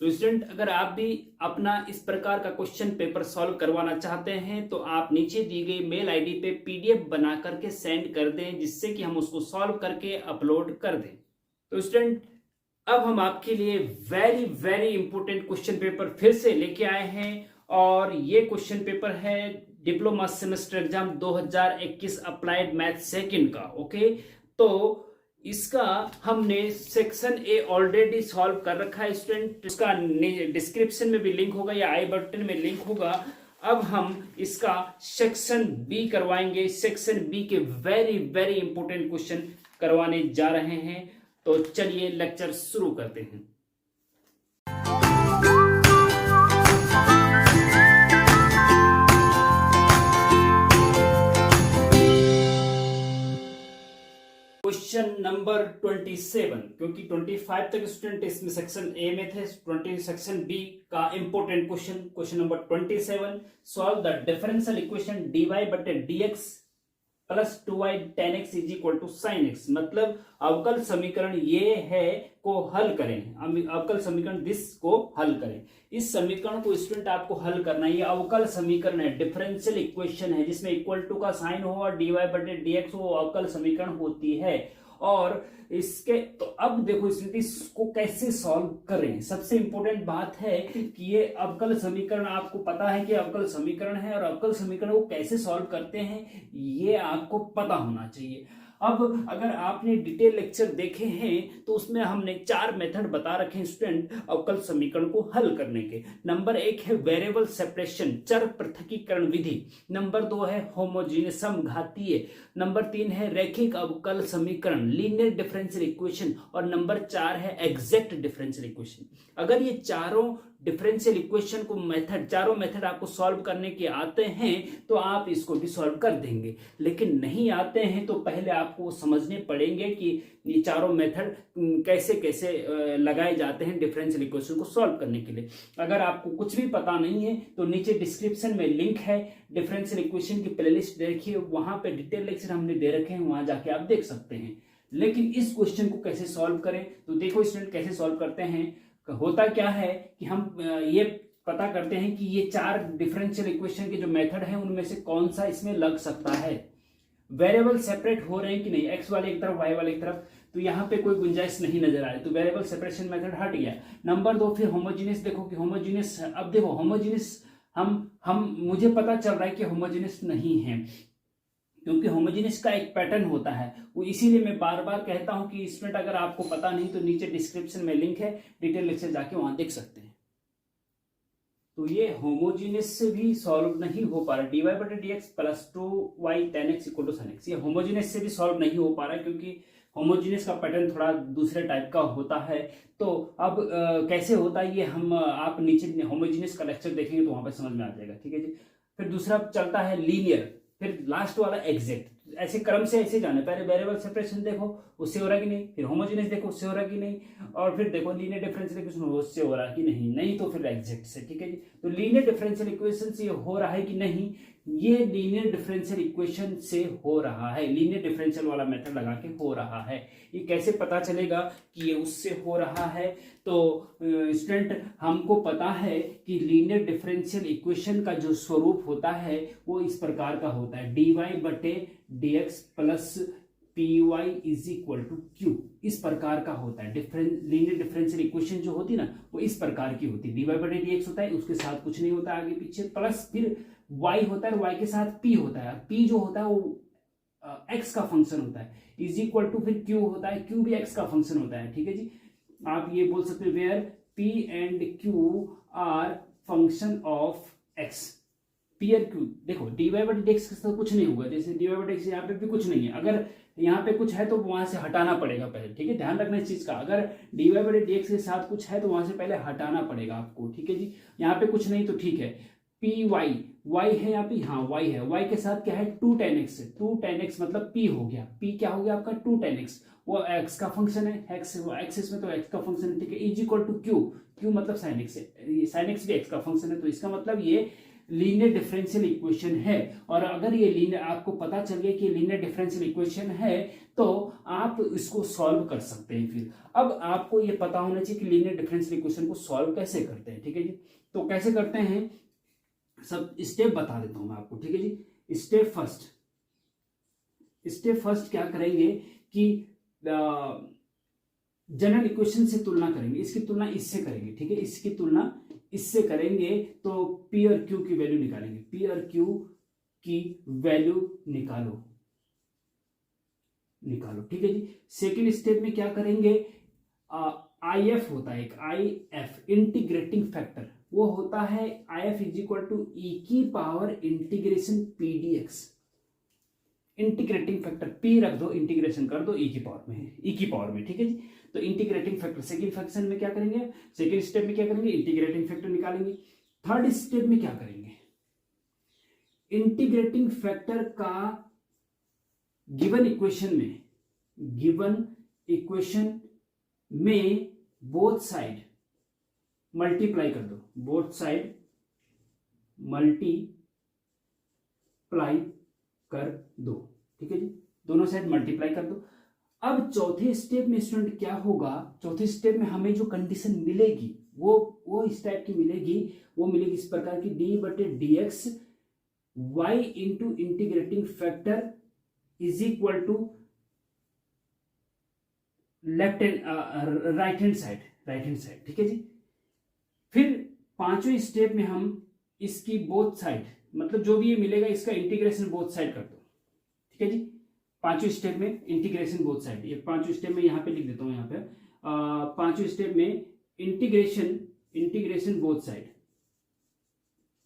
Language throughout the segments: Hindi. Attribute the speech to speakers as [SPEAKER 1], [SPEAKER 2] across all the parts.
[SPEAKER 1] तो स्टूडेंट, अगर आप भी अपना इस प्रकार का क्वेश्चन पेपर सॉल्व करवाना चाहते हैं तो आप नीचे दी गई मेल आईडी पे पीडीएफ बना करके सेंड कर दें, जिससे कि हम उसको सॉल्व करके अपलोड कर दें। तो स्टूडेंट, अब हम आपके लिए very very important question paper फिर से लेके आए हैं, और ये क्वेश्चन पेपर है diploma semester exam 2021 applied math second का। ओके, तो इसका हमने सेक्शन ए ऑलरेडी सॉल्व कर रखा है स्टूडेंट, उसका डिस्क्रिप्शन में भी लिंक होगा या आई बटन में लिंक होगा। अब हम इसका सेक्शन बी करवाएंगे। सेक्शन बी के वेरी वेरी इंपॉर्टेंट क्वेश्चन करवाने जा रहे हैं। तो चलिए लेक्चर शुरू करते हैं। क्वेश्चन नंबर 27, क्योंकि 25 तक स्टूडेंट इसमें सेक्शन ए में थे, 20 सेक्शन बी का important question number 27, solve the differential equation dy बटे dx plus 2y tan x is equal to sin x। मतलब अवकल समीकरण ये है को हल करें, अवकल समीकरण दिस को हल करें। इस समीकरण को स्टूडेंट आपको हल करना है। ये अवकल समीकरण है, डिफरेंशियल इक्वेशन है, जिसमें इक्वल टू का साइन हो और dy बटे dx हो, अवकल समीकरण होती है। और इसके तो अब देखो इसको कैसे सॉल्व करें। सबसे इंपॉर्टेंट बात है कि ये अवकल समीकरण, आपको पता है कि अवकल समीकरण है, और अवकल समीकरण को कैसे सॉल्व करते हैं ये आपको पता होना चाहिए। अब अगर आपने डिटेल लेक्चर देखे हैं तो उसमें हमने 4 मेथड बता रखे हैं स्टूडेंट अवकल समीकरण को हल करने के। नंबर 1 है वेरिएबल सेपरेशन, चर पृथकीकरण विधि। नंबर 2 है होमोजीनियस समघातीय। नंबर 3 है रैखिक अवकल समीकरण, लीनियर डिफरेंशियल इक्वेशन। और नंबर 4 है एग्जैक्ट डिफरेंशियल इक्वेशन। अगर ये चारों डिफरेंशियल इक्वेशन को चारों मेथड आपको सॉल्व करने के आते हैं तो आप इसको भी सॉल्व कर देंगे, लेकिन नहीं आते हैं तो पहले आपको समझने पड़ेंगे कि ये चारों मेथड कैसे कैसे लगाए जाते हैं डिफरेंशियल इक्वेशन को सॉल्व करने के लिए। अगर आपको कुछ भी पता नहीं है तो नीचे डिस्क्रिप्शन में लिंक है, डिफरेंशियल इक्वेशन की प्लेलिस्ट देखिए, वहां पे डिटेल लेक्चर हमने दे रखे हैं, वहां जाके आप देख सकते हैं। लेकिन इस क्वेश्चन को कैसे सॉल्व करें, तो देखो स्टूडेंट कैसे सॉल्व करते हैं। होता क्या है कि हम ये पता करते हैं कि ये 4 डिफरेंशियल इक्वेशन के जो मेथड है उनमें से कौन सा इसमें लग सकता है। वेरिएबल सेपरेट हो रहे हैं कि नहीं, एक्स वाले एक तरफ वाई वाले एक तरफ, तो यहाँ पे कोई गुंजाइश नहीं नजर आ रही, तो वेरिएबल सेपरेशन मेथड हट गया। नंबर 2 फिर होमोजीनियस, देखो कि होमोजीनियस, अब देखो होमोजीनियस हम मुझे पता चल रहा है कि होमोजीनियस नहीं है, क्योंकि होमोजीनियस का एक पैटर्न होता है वो, इसीलिए मैं बार बार कहता हूं कि स्टूडेंट अगर आपको पता नहीं तो नीचे डिस्क्रिप्शन में लिंक है, डिटेल लेक्चर जाके वहां देख सकते हैं। तो ये होमोजीनियस से भी सॉल्व नहीं हो पा रहा, dy बटे dx plus 2y tan x equal to sin x, ये होमोजीनियस से भी सॉल्व नहीं हो पा रहा है, क्योंकि होमोजीनियस का पैटर्न थोड़ा दूसरे टाइप का होता है। तो अब कैसे होता है ये हम आप नीचे होमोजीनियस का लेक्चर देखेंगे तो वहां पर समझ में आ जाएगा, ठीक है जी। फिर दूसरा चलता है लीनियर, फिर लास्ट वाला एग्जैक्ट। ऐसे क्रम से ऐसे जाने, पहले वेरिएबल सेपरेशन देखो उससे हो रहा कि नहीं, फिर होमोजेनियस देखो उससे हो रहा कि नहीं, और फिर देखो लीनियर डिफरेंशियल इक्वेशन उससे हो रहा कि नहीं, नहीं तो फिर एग्जैक्ट से, ठीक है जी। तो लीनियर डिफरेंशियल इक्वेशन से हो रहा है कि नहीं, ये लीनियर डिफरेंशियल इक्वेशन से हो रहा है, लीनियर डिफरेंशियल वाला मेथड लगा के हो रहा है। ये कैसे पता चलेगा कि ये उससे हो रहा है, तो स्टूडेंट हमको पता है कि लीनियर डिफरेंशियल इक्वेशन का जो स्वरूप होता है वो इस प्रकार का होता है, dy बटे dx plus py is equal to q, इस प्रकार का होता है। लीनियर डिफरेंशियल इक्वेशन जो होती है ना वो इस प्रकार की होती है, dy बटे dx होता है, उसके साथ कुछ नहीं होता आगे पीछे, प्लस फिर y होता है, y के साथ p होता है, p जो होता है वो x का फंक्शन होता है, इज इक्वल टू फिर q होता है, q भी x का फंक्शन होता है, ठीक है जी। आप ये बोल सकते हो where p and q are function of x, p और q। देखो dy बटे dx के साथ कुछ नहीं होगा, जैसे dy बटे dx यहाँ पे भी कुछ नहीं है, अगर यहाँ पे कुछ है तो वहां से हटाना पड़ेगा पहले, ठीक है, ध्यान रखना इस चीज का। अगर dy बटे dx के साथ कुछ है तो वहां से पहले हटाना पड़ेगा आपको, ठीक है जी। यहाँ पे कुछ नहीं तो ठीक है, py y है यहाँ पे, हाँ y है, y के साथ क्या है 2 tan x, 2 tan x मतलब p हो गया, p क्या हो गया आपका 2 tan x, वो x का फंक्शन है, एक्सिस में तो x का फंक्शन है, ठीक है, is equal to q, q मतलब sin x है, sin x भी x का फंक्शन है, तो इसका मतलब ये लीनियर डिफरेंशियल इक्वेशन है, और अगर ये लीनियर आपको पता चल गया कि लीनियर डिफरेंशियल इक्वेशन है तो आप इसको सॉल्व कर सकते हैं। फिर अब आपको ये पता होना चाहिए कि लीनियर डिफरेंशियल इक्वेशन को सॉल्व कैसे करते हैं। ठीक है जी, तो कैसे करते हैं सब स्टेप बता देता हूं मैं आपको। ठीक है जी, स्टेप फर्स्ट क्या करेंगे कि जनरल इक्वेशन से तुलना करेंगे, इसकी तुलना इससे करेंगे। ठीक है, इसकी तुलना इससे करेंगे तो पी और क्यू की वैल्यू निकालेंगे, पी और क्यू की वैल्यू निकालो। ठीक है जी, सेकेंड स्टेप में क्या करेंगे, आई एफ होता है एक, आई एफ इंटीग्रेटिंग फैक्टर, वो होता है I F is equal to E की power integration P D X. Integrating factor P रख दो, इंटीग्रेशन कर दो ई की पावर में। ठीक है जी, तो इंटीग्रेटिंग फैक्टर सेकंड फंक्शन में क्या करेंगे, सेकंड स्टेप में क्या करेंगे, इंटीग्रेटिंग फैक्टर निकालेंगे। थर्ड स्टेप में क्या करेंगे, इंटीग्रेटिंग फैक्टर का गिवन इक्वेशन में बोथ साइड मल्टीप्लाई कर दो, बोथ साइड मल्टीप्लाई कर दो। ठीक है जी, दोनों साइड मल्टीप्लाई कर दो। अब चौथे स्टेप में स्टूडेंट क्या होगा, चौथे स्टेप में हमें जो कंडीशन मिलेगी वो इस टाइप की मिलेगी, वो मिलेगी इस प्रकार की, डी बटे d x y into integrating factor is equal to left hand right hand side. ठीक है जी, फिर पांचवें स्टेप में हम इसकी बोथ साइड, मतलब जो भी ये मिलेगा इसका इंटीग्रेशन बोथ साइड कर दो। ठीक है जी, पांचवें स्टेप में इंटीग्रेशन बोथ साइड, ये पांचवें स्टेप में यहां पे लिख देता हूं, यहां पे पांचवें स्टेप में इंटीग्रेशन बोथ साइड,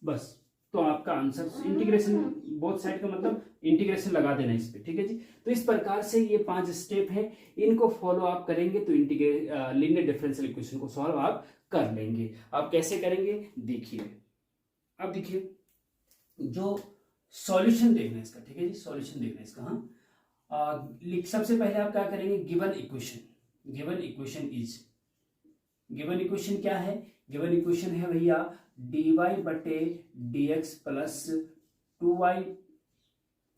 [SPEAKER 1] बस। तो आपका आंसर इंटीग्रेशन बोथ साइड का मतलब इंटीग्रेशन लगा देना इस पे। ठीक है जी, तो इस प्रकार से ये 5 स्टेप है, इनको फॉलो आप करेंगे तो लीनियर डिफरेंशियल इक्वेशन को सॉल्व आप कर लेंगे। आप कैसे करेंगे देखिए, अब देखिए जो सॉल्यूशन देखना है इसका। ठीक है जी, सॉल्यूशन देखना है इसका। हाँ, सबसे पहले आप क्या करेंगे, गिवन इक्वेशन क्या है, गिवन इक्वेशन है भैया dy बटे dx plus 2y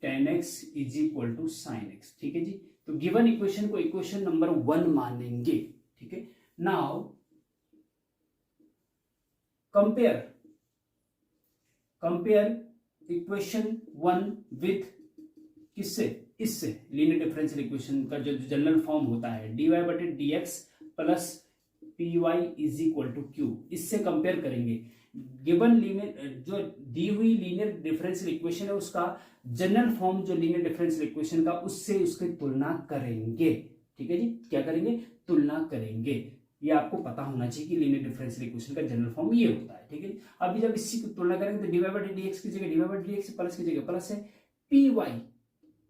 [SPEAKER 1] tan x is equal to sine x. ठीक है जी, तो गिवन इक्वेशन को इक्वेशन नंबर 1 मानेंगे। ठीक है, नाउ कंपेयर इक्वेशन 1 विथ किससे, इससे लीनियर डिफरेंशियल इक्वेशन का जो जनरल फॉर्म होता है dy बटे dx plus p y is equal to q, इससे कंपेयर करेंगे। गिवन लीनियर जो दी हुई लीनियर डिफरेंशियल इक्वेशन है उसका जनरल फॉर्म जो लीनियर डिफरेंशियल इक्वेशन का, उससे उसकी तुलना करेंगे। ठीक है जी, क्या करेंगे, तुलना करेंगे। ये आपको पता होना चाहिए कि लीनियर डिफरेंशियल इक्वेशन का जनरल फॉर्म ये होता है। ठीक है, अभी जब इसी की तुलना करेंगे तो dy बटे dx की जगह dy बटे dx प्लस की जगह प्लस है पी वाई,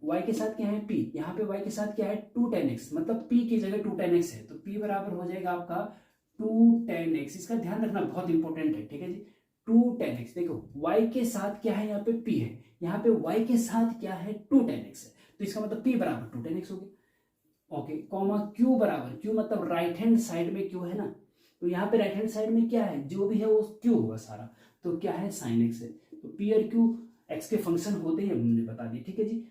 [SPEAKER 1] y के साथ क्या है p, यहाँ पे y के साथ क्या है 2 tan x, मतलब p की जगह 2 tan x है, तो p बराबर हो जाएगा आपका 2 tan x। इसका ध्यान रखना बहुत इंपॉर्टेंट है। ठीक है जी, 2 tan x, देखो y के साथ क्या है, यहाँ पे p है, यहाँ पे y के साथ क्या है 2 tan x है, तो इसका मतलब p बराबर 2 tan x हो गया। ओके, कॉमा q बराबर, q मतलब राइट हैंड साइड में q है ना, तो यहाँ पे राइट हैंड साइड में क्या है, जो भी है वो q होगा सारा, तो क्या है साइन x है, तो p और q x के फंक्शन होते ही हमने बता दिए। ठीक है जी,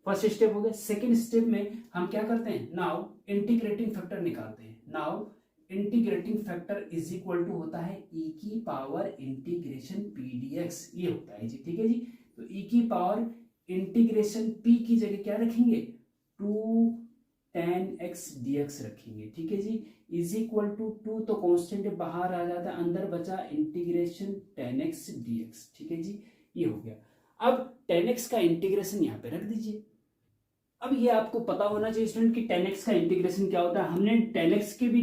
[SPEAKER 1] फर्स्ट स्टेप हो गया। सेकेंड स्टेप में हम क्या करते हैं, नाउ इंटीग्रेटिंग फैक्टर निकालते हैं। Now integrating factor is equal to होता है e की पावर इंटीग्रेशन p dx, ये होता है जी। ठीक है जी, तो e की पावर इंटीग्रेशन p की जगह क्या रखेंगे, 2 tan x dx रखेंगे। ठीक है जी, इज इक्वल टू 2 तो कांस्टेंट बाहर आ जाता है, अंदर बचा इंटीग्रेशन tan x dx। ठीक है जी, ये हो गया। अब tan x का इंटीग्रेशन यहाँ पे रख दीजिए। अब ये आपको पता होना चाहिए स्टूडेंट कि tan x का इंटीग्रेशन क्या होता है। हमने tan x के भी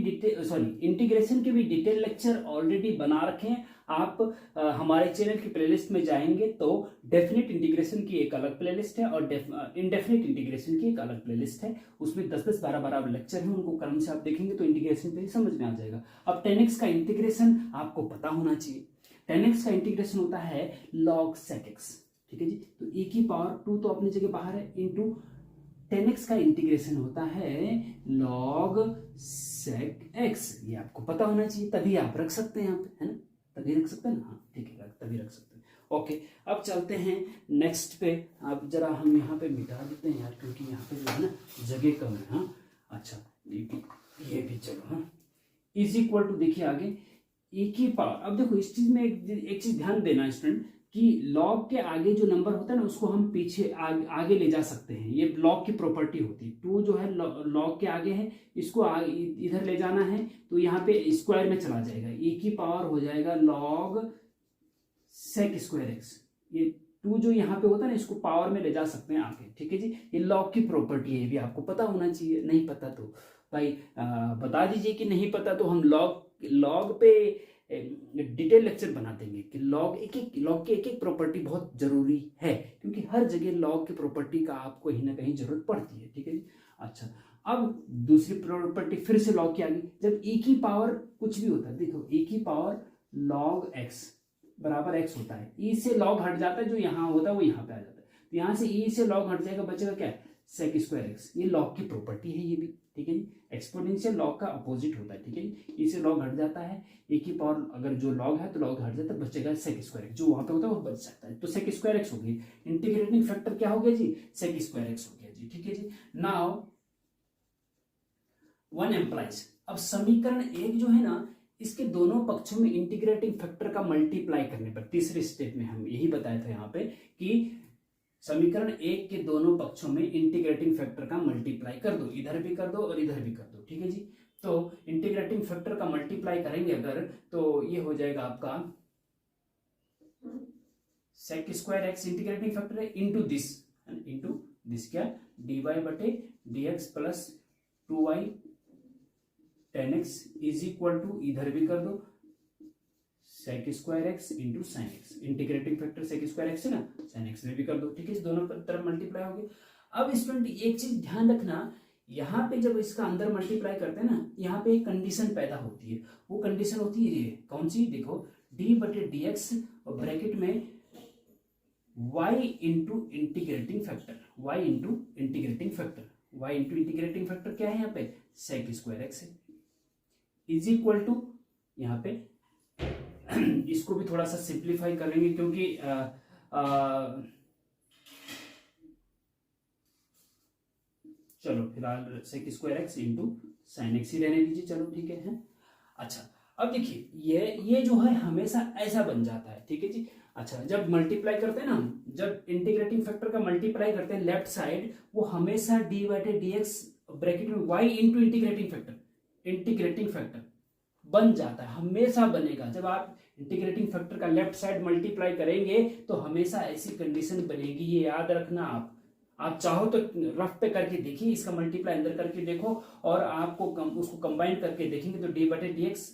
[SPEAKER 1] इंटीग्रेशन के भी डिटेल लेक्चर ऑलरेडी बना रखे हैं। आप हमारे चैनल की प्लेलिस्ट में जाएंगे तो डेफिनेट इंटीग्रेशन की एक अलग प्लेलिस्ट है और इनडेफिनेट इंटीग्रेशन की एक अलग प्लेलिस्ट है, उसमें 10-10, 12-12 लेक्चर हैं, उनको क्रम से आप देखेंगे तो इंटीग्रेशन पे समझ में आ जाएगा। अब tan x का इंटीग्रेशन आपको पता होना चाहिए। tan x का इंटीग्रेशन होता है log sec x। ठीक है जी, तो e की पावर 2 तो अपनी जगह बाहर है, इंटू tan x का इंटीग्रेशन होता है log sec x। ये आपको पता होना चाहिए, तभी आप रख सकते हैं यहाँ पे, है ना, तभी रख सकते हैं ना, हाँ ठीक है, तभी रख सकते हैं। ओके, अब चलते हैं नेक्स्ट पे। अब जरा हम यहाँ पे मिटा देते हैं यार, क्योंकि यहाँ पे जो है ना जगह कम है। हाँ अच्छा, ये भी चलो। हाँ इज इक्वल टू, देखिए आगे ए की पावर। अब देखो इस चीज में एक चीज ध्यान देना स्टूडेंट, कि लॉग के आगे जो नंबर होता है ना उसको हम पीछे आगे ले जा सकते हैं। ये लॉग की प्रॉपर्टी होती है। 2 जो है लॉग के आगे है, इसको इधर ले जाना है तो यहाँ पे स्क्वायर में चला जाएगा। ए की पावर हो जाएगा लॉग सेक स्क्वायर एक्स। ये 2 जो यहाँ पे होता है ना इसको पावर में ले जा सकते हैं आगे। ठीक है जी, ये लॉग की प्रॉपर्टी है, ये भी आपको पता होना चाहिए। नहीं पता तो भाई बता दीजिए कि नहीं पता, तो हम लॉग पे डिटेल लेक्चर बना देंगे कि लॉग की एक एक प्रॉपर्टी बहुत जरूरी है, क्योंकि हर जगह लॉग की प्रॉपर्टी का आपको कहीं ना कहीं जरूरत पड़ती है। ठीक है जी। अच्छा, अब दूसरी प्रॉपर्टी फिर से लॉग की आ गई। जब e की पावर कुछ भी होता है, देखो e की पावर लॉग x बराबर x होता है, e से लॉग हट जाता है, जो यहाँ होता है वो यहाँ पे आ जाता है, तो यहाँ से e से लॉग हट जाएगा, बचेगा क्या, सेक स्क्वायर एक्स। ये लॉग की प्रॉपर्टी है ये भी। ठीक है जी, एक्सपोनेंशियल लॉग का अपोजिट होता है। ठीक है जी, e से लॉग हट जाता है, e की पावर अगर जो लॉग है तो लॉग हट जाता है, बचेगा सेक स्क्वायर एक्स, जो वहां पे होता है वो बच जाता है, तो सेक स्क्वायर एक्स हो गई। इंटीग्रेटिंग फैक्टर क्या हो गया जी, सेक स्क्वायर एक्स हो गया जी। ठीक है जी, नाउ वन एम्प्लाइज। अब समीकरण 1 जो है ना, इसके दोनों पक्षों में इंटीग्रेटिंग फैक्टर का मल्टीप्लाई करने पर, तीसरे स्टेप में हम यही बताया था यहाँ पे कि समीकरण 1 के दोनों पक्षों में इंटीग्रेटिंग फैक्टर का मल्टीप्लाई कर दो, इधर भी कर दो और इधर भी कर दो। ठीक है जी, तो इंटीग्रेटिंग फैक्टर का मल्टीप्लाई करेंगे अगर, तो ये हो जाएगा आपका sec square x integrating factor है इंटू दिस क्या, dy बटे dx plus 2y tan x is equal to, इधर भी कर दो sec square x into sine x. Integrating factor sec square x है ना, साइन एक्स में भी कर दो। ठीक है, दोनों तरफ मल्टीप्लाई हो गया। अब स्टूडेंट एक चीज ध्यान रखना, यहाँ पे जब इसका अंदर मल्टीप्लाई करते हैं ना, यहाँ पे एक कंडीशन पैदा होती है। वो कंडीशन होती है ये कौन सी, देखो डी बटे डी एक्स और ब्रैकेट में y into integrating factor, y into integrating factor, y into integrating factor क्या है यहाँ पे, सेक स्क्वायर एक्स है, इज इक्वल टू, यहाँ पे इसको भी थोड़ा सा सिंप्लीफाई करेंगे, क्योंकि चलो फिलहाल sec square x into sine X ही रहने दीजिए। चलो ठीक है। अच्छा, अब देखिए ये जो है हमेशा ऐसा बन जाता है। ठीक है जी। अच्छा, जब मल्टीप्लाई करते हैं ना, जब इंटीग्रेटिंग फैक्टर का मल्टीप्लाई करते हैं लेफ्ट साइड, वो हमेशा D by D x bracket में y इंटू इंटीग्रेटिंग फैक्टर बन जाता है, हमेशा बनेगा। जब आप इंटीग्रेटिंग फैक्टर का लेफ्ट साइड मल्टीप्लाई करेंगे तो हमेशा ऐसी कंडीशन बनेगी, ये याद रखना। आप चाहो तो रफ पे करके देखिए, इसका मल्टीप्लाई अंदर करके देखो और आपको उसको कंबाइन करके देखेंगे तो डी बटे डी एक्स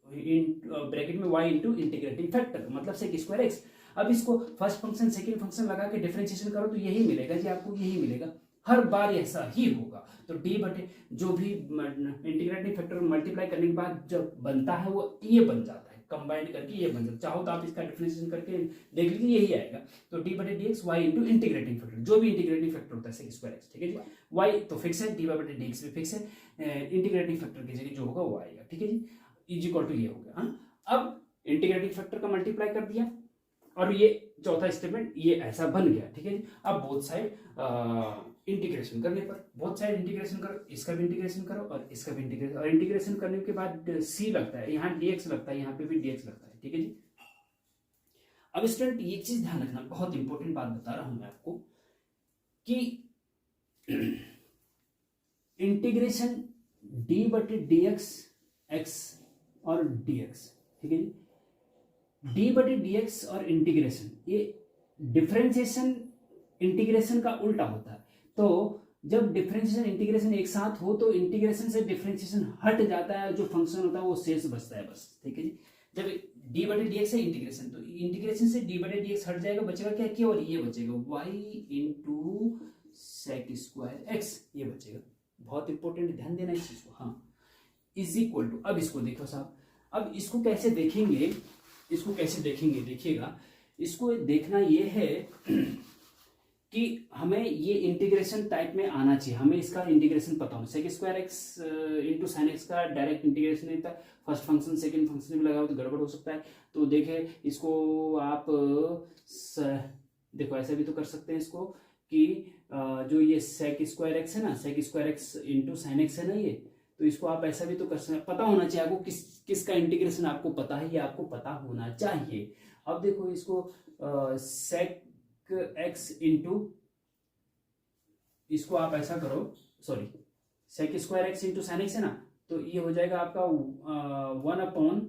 [SPEAKER 1] ब्रैकेट में y इंटू इंटीग्रेटिंग फैक्टर मतलब सेक स्क्वायर एक्स। अब इसको फर्स्ट फंक्शन सेकंड फंक्शन लगा के डिफरेंशिएशन करो तो यही मिलेगा जी, आपको यही मिलेगा, हर बार ऐसा ही होगा। तो डी बटे जो भी इंटीग्रेटिंग फैक्टर मल्टीप्लाई करने के बाद जब बनता है वो ये बन जाता है, कंबाइंड करके ये बन जाता है। चाहो तो आप इसका डिफरेंशिएशन करके देख लीजिए, यही आएगा। तो डी बटे d x y into integrating factor, जो भी इंटीग्रेटिंग फैक्टर होता है सेक स्क्वायर एक्स। ठीक है जी, वाई तो फिक्स है, डी बटे डी एक्स भी फिक्स है, इंटीग्रेटिंग फैक्टर की जगह जो होगा वो आएगा। ठीक है जी, इज इक्वल टू ये हो गया। अब इंटीग्रेटिंग फैक्टर का मल्टीप्लाई कर दिया और ये चौथा स्टेटमेंट ये ऐसा बन गया। ठीक है जी, अब बोथ साइड इंटीग्रेशन करने पर, बोथ साइड इंटीग्रेशन करो, इसका भी इंटीग्रेशन करो और इसका भी इंटीग्रेशन, और इंटीग्रेशन करने के बाद c लगता है, यहाँ dx लगता है, यहाँ पे भी dx लगता है। ठीक है जी। अब स्टूडेंट ये चीज ध्यान रखना, बहुत इंपॉर्टेंट बात बता रहा हूं मैं आपको कि इंटीग्रेशन d बटे डी एक्स और dx, ठीक है जी, d बटे dx और इंटीग्रेशन, ये डिफरेंशिएशन इंटीग्रेशन का उल्टा होता है। तो जब डिफरेंशिएशन इंटीग्रेशन एक साथ हो तो इंटीग्रेशन से डिफरेंशिएशन हट जाता है, जो फंक्शन होता है वो शेष बचता है बस। ठीक है जी, जब डी बटे डी एक्स है इंटीग्रेशन, तो इंटीग्रेशन से डी बटे डी एक्स हट जाएगा, बचेगा क्या, केवल ये बचेगा y into sec square x, ये बचेगा। बहुत इंपॉर्टेंट, ध्यान देना इस चीज को। हाँ, इज इक्वल टू, अब इसको देखो साहब, अब इसको कैसे देखेंगे, इसको कैसे देखेंगे, देखिएगा, इसको देखना ये है कि हमें ये इंटीग्रेशन टाइप में आना चाहिए, हमें इसका इंटीग्रेशन पता होना। Sec square x into sine x का डायरेक्ट इंटीग्रेशन नहीं था, फर्स्ट फंक्शन सेकंड फंक्शन में लगा हो तो गड़बड़ हो सकता है। तो देखे इसको आप देखो ऐसा भी तो कर सकते हैं इसको कि जो ये सेक स्क्वायर एक्स है ना, sec square x into sine x है ना ये, तो इसको आप ऐसा भी तो कर सकते हैं। पता होना चाहिए आपको किसका इंटीग्रेशन आपको पता है, ये आपको पता होना चाहिए। अब देखो इसको सेक एक्स इंटू, इसको आप ऐसा करो, sorry sec square x into sine x है ना, तो ये हो जाएगा आपका 1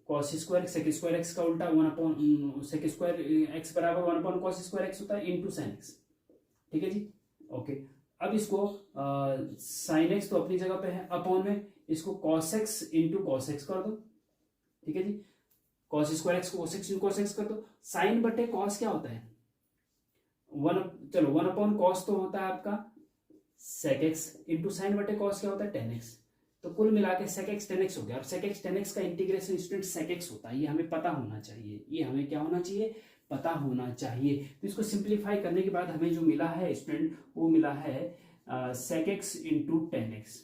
[SPEAKER 1] cos square sec square x का उल्टा 1 सेक स्क्वायर एक्स बराबर 1 कॉस स्क्वायर एक्स होता है इंटू साइन एक्स। ठीक है जी, ओके। अब इसको साइन एक्स तो अपनी जगह पे है, अपॉन में इसको cos x into cos x कर दो। ठीक है जी, कॉस स्क्वायर एक्स को cos x into cos x कर दो। साइन बटे कॉस क्या होता है, चलो 1 कॉस तो होता है आपका सेक एक्स इंटू साइन बटे कॉस क्या होता है टेन एक्स। तो कुल मिला के सेक एक्स टेन एक्स हो गया। और सेक एक्स टेन एक्स का इंटीग्रेशन स्टूडेंट सेक एक्स होता है, ये हमें पता होना चाहिए, ये हमें क्या होना चाहिए, पता होना चाहिए। तो इसको सिंप्लीफाई करने के बाद हमें जो मिला है स्टूडेंट, वो मिला है sec x into tan x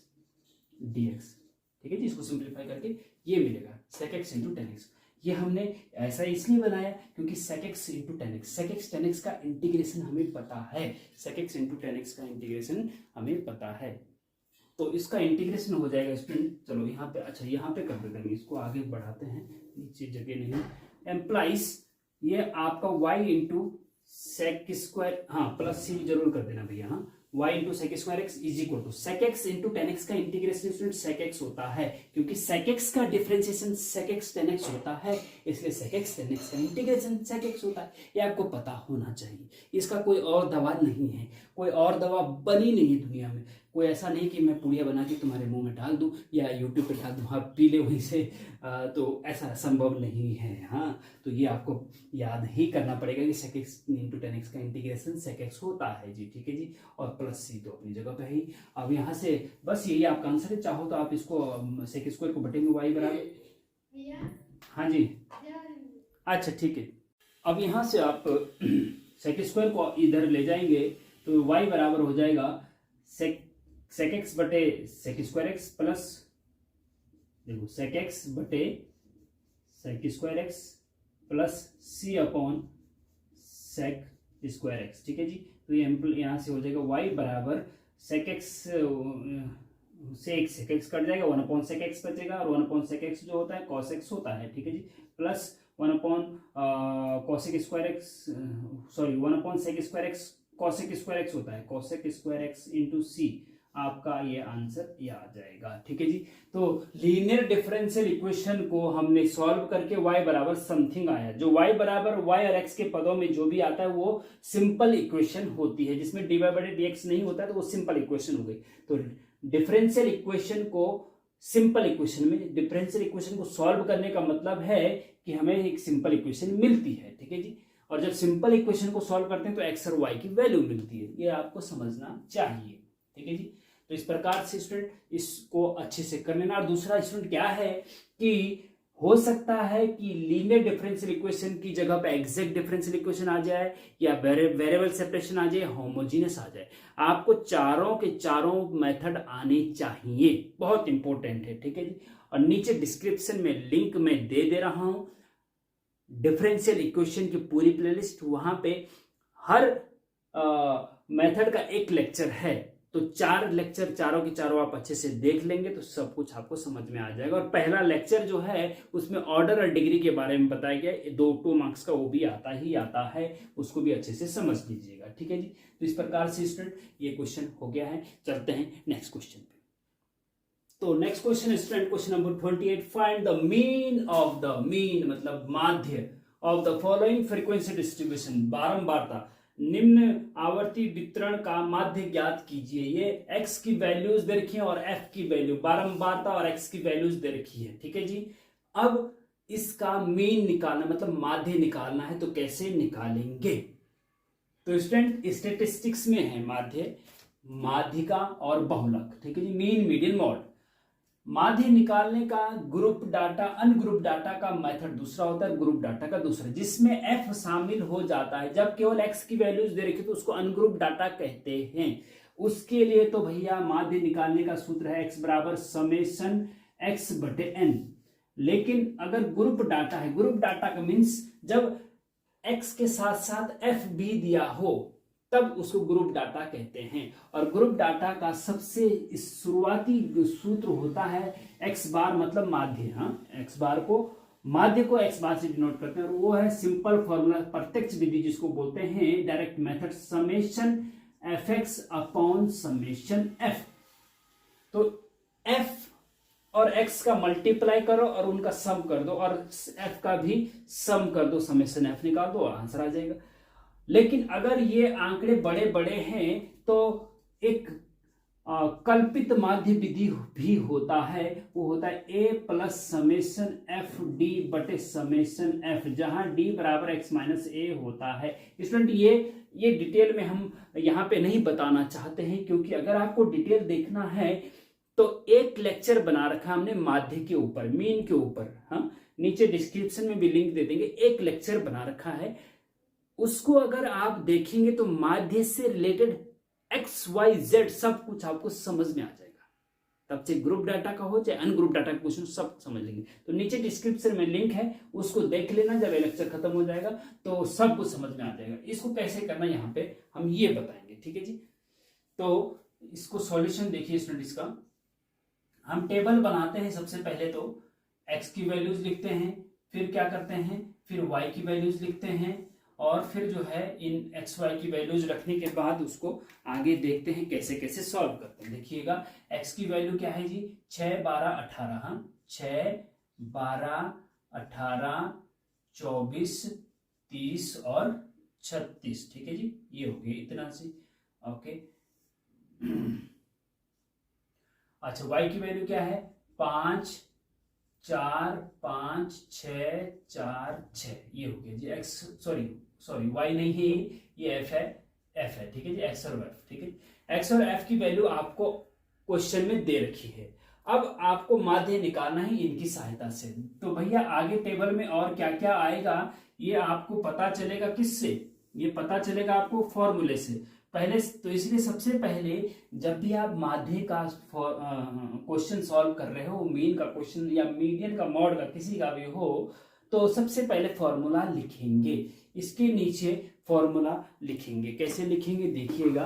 [SPEAKER 1] d x. ठीक है जी, इसको सिंप्लीफाई करके ये मिलेगा sec x into tan x. ये हमने ऐसा इसलिए बनाया क्योंकि sec x into tan x, sec x tan x का इंटीग्रेशन हमें पता है, sec x into tan x का इंटीग्रेशन हमें पता है। तो इसका इंटीग्रेशन हो जाएगा स्टूडेंट, चलो यहाँ पे, अच्छा यहाँ पे कर देते हैं, इसको आगे बढ़ाते हैं, नीचे जगह नहीं, एम्प्लाइज ये आपका y इंटू सेक स्क्वायर, हाँ प्लस सी जरूर कर देना भैया, हाँ y into sec square x is equal to sec x into tan x का इंटीग्रेशन स्टूडेंट सेक एक्स होता है, क्योंकि सेक एक्स का differentiation sec x tan x होता है, इसलिए सेक एक्स टेन एक्स का इंटीग्रेशन सेक एक्स होता है। ये आपको पता होना चाहिए, इसका कोई और दवा नहीं है, कोई और दवा बनी नहीं है दुनिया में। कोई ऐसा नहीं कि मैं पुड़िया बना के तुम्हारे मुंह में डाल दूं या यूट्यूब पे डाल दूं, आप पी ले वहीं से, तो ऐसा संभव नहीं है। हाँ, तो ये आपको याद ही करना पड़ेगा कि sec x into tan x का इंटीग्रेशन सेक एक्स होता है जी। ठीक है जी, और प्लस सी तो अपनी जगह पे ही। अब यहाँ से बस यही आपका आंसर है, चाहो तो आप इसको सेक स्क्वायर को बटे में वाई बराबर, हाँ जी अच्छा ठीक है। अब यहाँ से आप सेक स्क्वायर को इधर ले जाएंगे तो वाई बराबर हो जाएगा सेक एक्स बटे सेक स्क्वायर एक्स प्लस, देखो सेक एक्स बटे सेक स्क्वायर एक्स प्लस सी अपॉन सेक स्क्वायर एक्स। ठीक है जी, तो ये यहाँ से हो जाएगा y बराबर सेक एक्स से एक सेक एक्स कट जाएगा, 1 अपॉन सेक एक्स बचेगा, और 1 अपॉन सेक एक्स जो होता है कॉस एक्स होता है। ठीक है जी, plus 1 upon cosec square X, sorry 1 upon sec square X cosec square X होता है, cosec square x into C, आपका ये आंसर ये आ जाएगा। ठीक है जी, तो लीनियर डिफरेंशियल इक्वेशन को हमने सॉल्व करके y बराबर समथिंग आया, जो y बराबर y और x के पदों में जो भी आता है वो सिंपल इक्वेशन होती है, जिसमें dy बटे dx नहीं होता है तो वो सिंपल इक्वेशन हो गई। तो डिफरेंशियल इक्वेशन को सिंपल इक्वेशन में, डिफरेंशियल इक्वेशन को सॉल्व करने का मतलब है कि हमें एक सिंपल इक्वेशन मिलती है। ठीक है जी, और जब सिंपल इक्वेशन को सॉल्व करते हैं तो x और y की वैल्यू मिलती है, ये आपको समझना चाहिए। ठीक है जी, तो इस प्रकार से स्टूडेंट इसको अच्छे से कर लेना। और दूसरा स्टूडेंट क्या है कि हो सकता है कि लीनियर डिफरेंशियल इक्वेशन की जगह पे एग्जैक्ट डिफरेंशियल इक्वेशन आ जाए, या वेरिएबल सेपरेशन आ जाए, होमोजीनियस आ जाए। आपको चारों के चारों मेथड आने चाहिए, बहुत इंपॉर्टेंट है। ठीक है जी, और नीचे डिस्क्रिप्शन में लिंक में दे रहा हूं डिफरेंशियल इक्वेशन की पूरी प्लेलिस्ट, वहां पे हर मेथड का एक लेक्चर है, तो 4 लेक्चर चारों के चारों आप अच्छे से देख लेंगे तो सब कुछ आपको समझ में आ जाएगा। और पहला लेक्चर जो है उसमें ऑर्डर और डिग्री के बारे में बताया गया, 2 मार्क्स का वो भी आता है, उसको भी अच्छे से समझ लीजिएगा। ठीक है जी, तो इस प्रकार से स्टूडेंट ये क्वेश्चन हो गया है। चलते हैं नेक्स्ट क्वेश्चन पे। तो next question student, question number 28, find the mean of the mean मतलब माध्य of the following frequency distribution, बारंबारता निम्न आवर्ती वितरण का माध्य ज्ञात कीजिए। ये x की वैल्यूज दे रखी है और f की वैल्यू, बारंबारता और x की वैल्यूज दे रखी है। ठीक है जी, अब इसका मीन निकालना मतलब माध्य निकालना है, तो कैसे निकालेंगे? तो स्टूडेंट स्टैटिस्टिक्स में है माध्य, माध्यिका और बहुलक। ठीक है जी, मीन मीडियन मॉड। माध्य निकालने का ग्रुप डाटा अनग्रुप डाटा का मेथड दूसरा होता है, ग्रुप डाटा का दूसरा, जिसमें एफ शामिल हो जाता है। जब केवल एक्स की वैल्यूज दे रखी तो उसको अनग्रुप डाटा कहते हैं। उसके लिए तो भैया माध्य निकालने का सूत्र है एक्स बराबर समेशन एक्स बटे एन। लेकिन अगर ग्रुप डाटा है, ग्रुप डाटा का मीन्स जब एक्स के साथ साथ एफ भी दिया हो तब उसको ग्रुप डाटा कहते हैं। और ग्रुप डाटा का सबसे शुरुआती सूत्र होता है एक्स बार मतलब माध्य। हाँ, एक्स बार को माध्य को एक्स बार से डिनोट करते हैं और वो है सिंपल फॉर्मूला, प्रत्यक्ष विधि जिसको बोलते हैं, direct method, summation F x upon summation F. तो एफ और एक्स का मल्टीप्लाई करो और उनका सम कर दो और एफ का भी सम कर दो, समेशन एफ निकाल दो और आंसर आ जाएगा। लेकिन अगर ये आंकड़े बड़े बड़े हैं तो एक कल्पित माध्य विधि भी होता है, वो होता है ए प्लस समेशन एफ डी बटे समेशन एफ, जहां डी बराबर एक्स माइनस ए होता है। स्टूडेंट ये डिटेल में हम यहाँ पे नहीं बताना चाहते हैं, क्योंकि अगर आपको डिटेल देखना है तो एक लेक्चर बना रखा हमने माध्य के ऊपर, मीन के ऊपर। हाँ, नीचे डिस्क्रिप्शन में भी लिंक दे देंगे, एक लेक्चर बना रखा है, उसको अगर आप देखेंगे तो माध्य से रिलेटेड एक्स वाई जेड सब कुछ आपको समझ में आ जाएगा। तब से ग्रुप डाटा का हो चाहे अनग्रुप डाटा का क्वेश्चन सब समझ लेंगे। तो नीचे डिस्क्रिप्शन में लिंक है, उसको देख लेना, जब लेक्चर खत्म हो जाएगा तो सब कुछ समझ में आ जाएगा। इसको कैसे करना यहाँ पे हम ये बताएंगे, ठीक है जी। तो इसको सॉल्यूशन देखिए स्टूडेंट, इसका हम टेबल बनाते हैं। सबसे पहले तो एक्स की वैल्यूज लिखते हैं, फिर क्या करते हैं, फिर वाई की वैल्यूज लिखते हैं, और फिर जो है इन एक्स वाई की वैल्यूज रखने के बाद उसको आगे देखते हैं कैसे कैसे सॉल्व करते हैं। देखिएगा एक्स की वैल्यू क्या है जी, 6 12 18। हाँ, 6 12 18 24 30 और 36, ठीक है जी, ये हो गया इतना सी। ओके, अच्छा वाई की वैल्यू क्या है, 5 4 5 6 4 6, ये हो गया जी एक्स, सॉरी वाई नहीं है ये एफ है, ठीक है जी, एक्स और एफ, ठीक है। एक्स और एफ की वैल्यू आपको क्वेश्चन में दे रखी है। अब आपको माध्य निकालना है इनकी सहायता से। तो भैया आगे टेबल में और क्या क्या आएगा ये आपको पता चलेगा किससे, ये पता चलेगा आपको फॉर्मूले से पहले। तो इसलिए सबसे पहले जब भी आप माध्य का क्वेश्चन सॉल्व कर रहे हो, मीन का क्वेश्चन या मीडियन का, मॉड का, किसी का भी हो, तो सबसे पहले फॉर्मूला लिखेंगे, इसके नीचे फॉर्मूला लिखेंगे। कैसे लिखेंगे देखिएगा,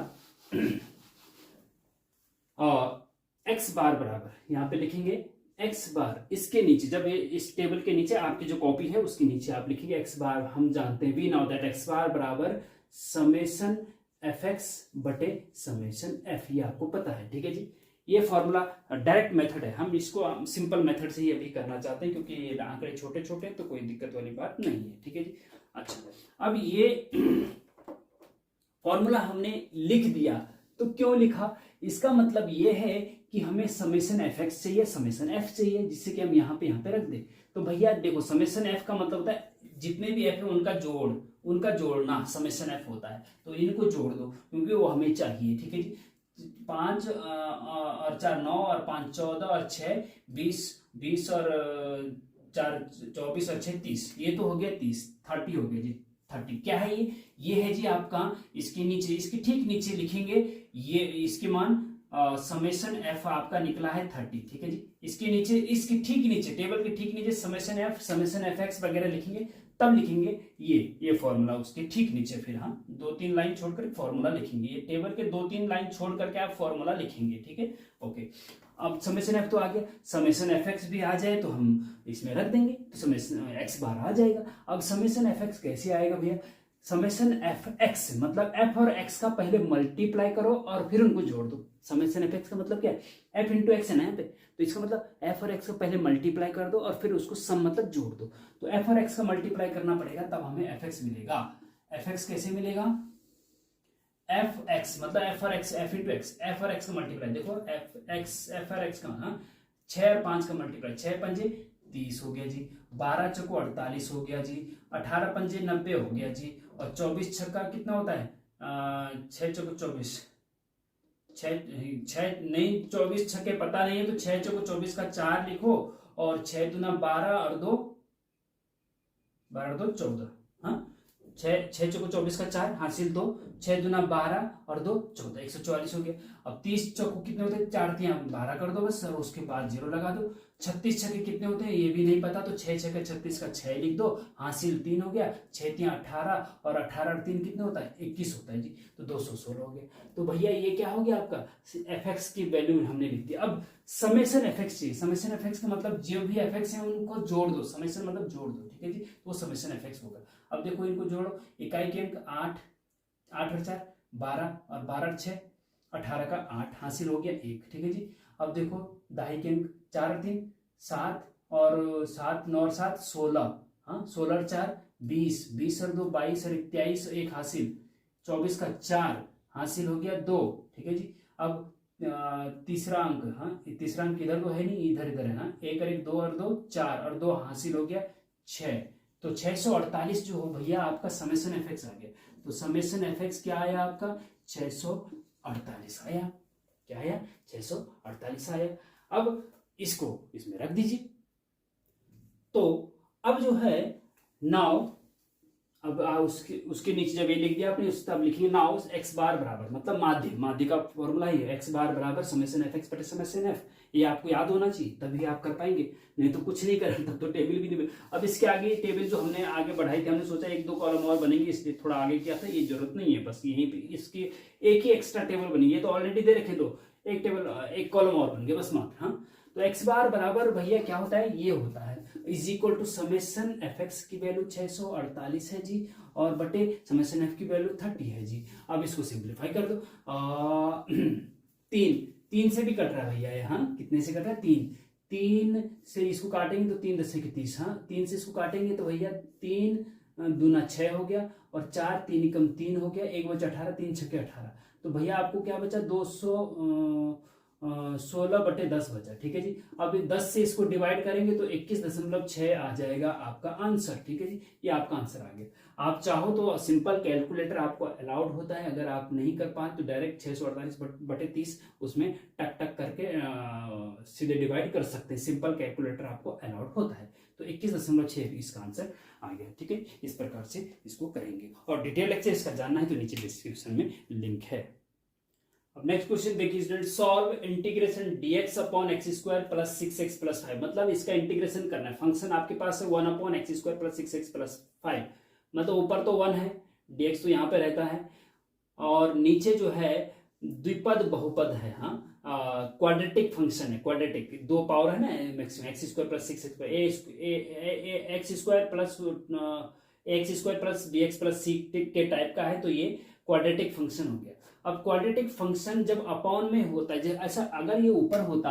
[SPEAKER 1] एक्स बार बराबर यहाँ पे लिखेंगे एक्स बार, इसके नीचे जब इस टेबल के नीचे आपकी जो कॉपी है उसके नीचे आप लिखेंगे एक्स बार। हम जानते हैं, वी नो दैट एक्स बार बराबर समेशन एफ एक्स बटे समेशन एफ, ये आपको पता है, ठीक है जी। ये फॉर्मूला डायरेक्ट मेथड है, हम इसको सिंपल मेथड से ही अभी करना चाहते हैं क्योंकि ये आंकड़े छोटे छोटे तो कोई दिक्कत वाली बात नहीं है, ठीक है जी। अच्छा, अब ये फॉर्मूला हमने लिख दिया, तो क्यों लिखा, इसका मतलब ये है कि हमें समेशन एफ एक्स चाहिए, समेशन एफ चाहिए, जिससे कि हम यहाँ पे रख दें। तो भैया देखो, समेशन एफ का मतलब होता है जितने भी एफ है उनका जोड़ना समेशन एफ होता है। तो इनको जोड़ दो क्योंकि वो हमें चाहिए, ठीक है जी। 5 और 4 9 और 5 14 और 6 20 और 4 24 और 6 30, ये तो हो गया 30, 30 हो गया जी। 30 क्या है ये है जी आपका, इसके नीचे, इसके ठीक नीचे लिखेंगे ये, इसके मान समेशन एफ आपका निकला है 30, ठीक है जी। इसके नीचे, इसके ठीक नीचे, टेबल के ठीक नीचे समेशन एफ एक्स वगैरह लिखेंगे, तब लिखेंगे ये फॉर्मूला उसके ठीक नीचे। फिर हम 2-3 लाइन छोड़कर फॉर्मूला लिखेंगे, ये टेबल के 2-3 लाइन छोड़ करके आप फॉर्मूला लिखेंगे, ठीक है। ओके, अब समेशन एफ तो आ गया, समेशन एफ एक्स भी आ जाए तो हम इसमें रख देंगे, तो समेशन एक्स बार आ जाएगा। अब समेशन एफ एक्स कैसे आएगा भैया, समेशन एफ एक्स मतलब एफ और एक्स का पहले मल्टीप्लाई करो और फिर उनको जोड़ दो। समेशन एफ एक्स का मतलब क्या है, एफ इंटू एक्स है ना यहाँ पे, तो इसका मतलब एफ और एक्स का पहले मल्टीप्लाई कर दो और फिर उसको सम मतलब जोड़ दो। तो एफ और एक्स का मल्टीप्लाई करना पड़ेगा, तब हमें एफ एक्स मिलेगा। एफ एक्स कैसे मिलेगा, एफ एक्स मतलब एफ और x, F into x, F और एक्स का मल्टीप्लाई, देखो एफ और एक्स का 6 और 5 का मल्टीप्लाई, 6 पंजे 30 हो गया जी, 12 चौको 48 हो गया जी, 18 पंजे 90 हो गया जी, और 24 छक्का कितना होता है, 6 चौको 24, छः नहीं, 24 छक्के पता नहीं है तो 6 चौको 24 का 4 लिखो, और 6 दूना 12 और 2 14। हाँ, 6 चौको 24 का 4 हासिल 2, 6 दूना 12 और 2 14, 144 हो गया। अब 30 चौको कितने होते हैं, 4 तिया 12 कर दो बस, और उसके बाद 0 लगा दो। 36 छक्के कितने होते हैं ये भी नहीं पता, तो 6 छक्के 36 का 6 लिख दो, हासिल 3 हो गया। 6 तिया 18 और 18 और 3 कितने होता है, 21 होता है जी, तो 216 हो गया। तो भैया ये क्या हो गया आपका, एफ एक्स की वैल्यू हमने लिख दी। अब समेशन एफ एक्स चाहिए। समेशन एफ एक्स का मतलब जो भी एफ एक्स है उनको जोड़ दो, समेशन मतलब जोड़ दो, ठीक है जी, तो समेशन एफ एक्स होगा। अब देखो इनको जोड़ो, इकाई के अंक 8, 8 और 4 12, और 12 और 6 18 का 8 हासिल हो गया 1, ठीक है जी। अब देखो दहाई के अंक 4 और 3 7, और 7 9 और 7 16, हाँ 16 और 4 20, 20 और 2 22 और 23 1 हासिल, 24 का 4 हासिल हो गया 2, ठीक है जी। अब तीसरा अंक, हाँ तीसरा अंक इधर तो है नहीं, इधर इधर है ना, 1 और 1 2 और 2 4 और 2 हासिल हो गया 6, तो 648 जो हो भैया आपका समेशन एफ एक्स आ गया। तो समेशन एफ एक्स क्या आया आपका, 648 आया। क्या आया, 648 आया। अब इसको इसमें रख दीजिए। तो अब जो है नाउ, अब उसके नीचे जब ये लिख दिया आपने, तब लिखिए नाउ एक्स बार बराबर, मतलब माध्य का फॉर्मूला ही है, एक्स बार बराबर समेशन एफ एक्स बटे समेशन एफ। ये आपको याद होना चाहिए, तभी आप कर पाएंगे, नहीं तो कुछ नहीं करें तब तो टेबल भी नहीं। अब इसके आगे टेबल जो हमने आगे बढ़ाई थी, हमने सोचा 1-2 कॉलम और बनेंगे, इसलिए थोड़ा आगे किया था, ये जरूरत नहीं है, बस यहीं पे इसकी एक ही एक्स्ट्रा टेबल बनी है, तो ऑलरेडी दे रखे दो, एक टेबल एक कॉलम और बन गए बस मात्र। हाँ, तो एक्स बार बराबर भैया क्या होता है, ये होता है is equal to summation F x की वैल्यू 648 है जी, और बटे समेशन एफ की वैल्यू 30 है जी। अब इसको सिंप्लीफाई कर दो, 3 से भी कट रहा है भैया ये, हाँ कितने से कट रहा है, 3 से इसको काटेंगे तो 3 10 से 30, हाँ 3 से इसको काटेंगे तो भैया 3 दूना 6 हो गया, और 4 3 एकम 3 हो गया, 1 बचा 18, 3 छक्के 18, तो भैया आपको क्या बचा, 216 बटे 10 बचा, ठीक है जी। अब 10 से इसको डिवाइड करेंगे तो 21.6 आ जाएगा आपका आंसर, ठीक है जी, ये आपका आंसर आ गया। आप चाहो तो सिंपल कैलकुलेटर आपको अलाउड होता है, अगर आप नहीं कर पाए तो डायरेक्ट 648 बटे 30 उसमें टक टक करके सीधे डिवाइड कर सकते हैं, सिंपल कैलकुलेटर आपको अलाउड होता है। तो 21.6 इसका आंसर आ गया, ठीक है। इस प्रकार से इसको करेंगे, और डिटेल लेक्चर इसका जानना है तो नीचे डिस्क्रिप्शन में लिंक है। अब नेक्स्ट क्वेश्चन देखिए student, solve integration dx upon X square plus 6x plus 5, मतलब इसका इंटीग्रेशन करना है। फंक्शन आपके पास है 1 upon X square plus 6x plus 5, मतलब ऊपर तो 1 है, dx तो यहाँ पे रहता है, और नीचे जो है द्विपद बहुपद है, हाँ क्वाड्रेटिक फंक्शन है, क्वाड्रेटिक 2 पावर है ना maximum, x square plus 6x x square plus dx plus c के टाइप का है, तो ये क्वाड्रेटिक फंक्शन हो गया। अब क्वाड्रेटिक फंक्शन जब अपॉन में होता है, ऐसा अगर ये ऊपर होता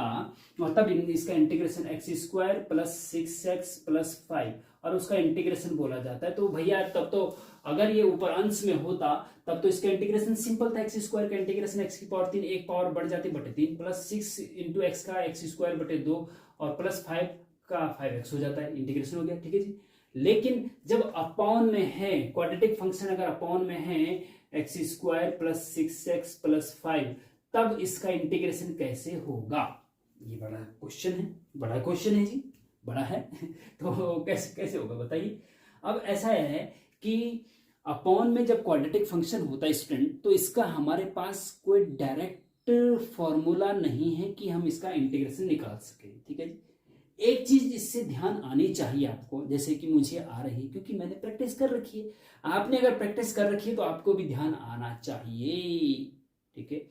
[SPEAKER 1] तब इसका integration x square plus 6x plus 5 और उसका इंटीग्रेशन बोला जाता है, तो भैया तब तो अगर ये ऊपर अंश में होता तब तो इसका इंटीग्रेशन सिंपल था, एक्स स्क्वायर का इंटीग्रेशन एक्स की पावर 3, एक पावर बढ़ जाती बटे 3, प्लस 6 इंटू एक्स का एक्स स्क्वायर बटे 2 और प्लस 5 का 5x हो जाता है, इंटीग्रेशन हो गया, ठीक है जी। लेकिन जब अपॉन में है, क्वाड्रेटिक फंक्शन अगर अपॉन में है x square plus 6x plus 5, तब इसका इंटीग्रेशन कैसे होगा, ये बड़ा क्वेश्चन है, बड़ा क्वेश्चन है जी, बड़ा है तो कैसे होगा बताइए। अब ऐसा है कि अपॉन में जब क्वाड्रेटिक फंक्शन होता है स्टूडेंट, तो इसका हमारे पास कोई डायरेक्ट फॉर्मूला नहीं है कि हम इसका इंटीग्रेशन निकाल सके, ठीक है जी। एक चीज इससे ध्यान आनी चाहिए आपको, जैसे कि मुझे आ रही, क्योंकि मैंने प्रैक्टिस कर रखी है, आपने अगर प्रैक्टिस कर रखी है तो आपको भी ध्यान आना चाहिए, ठीक है,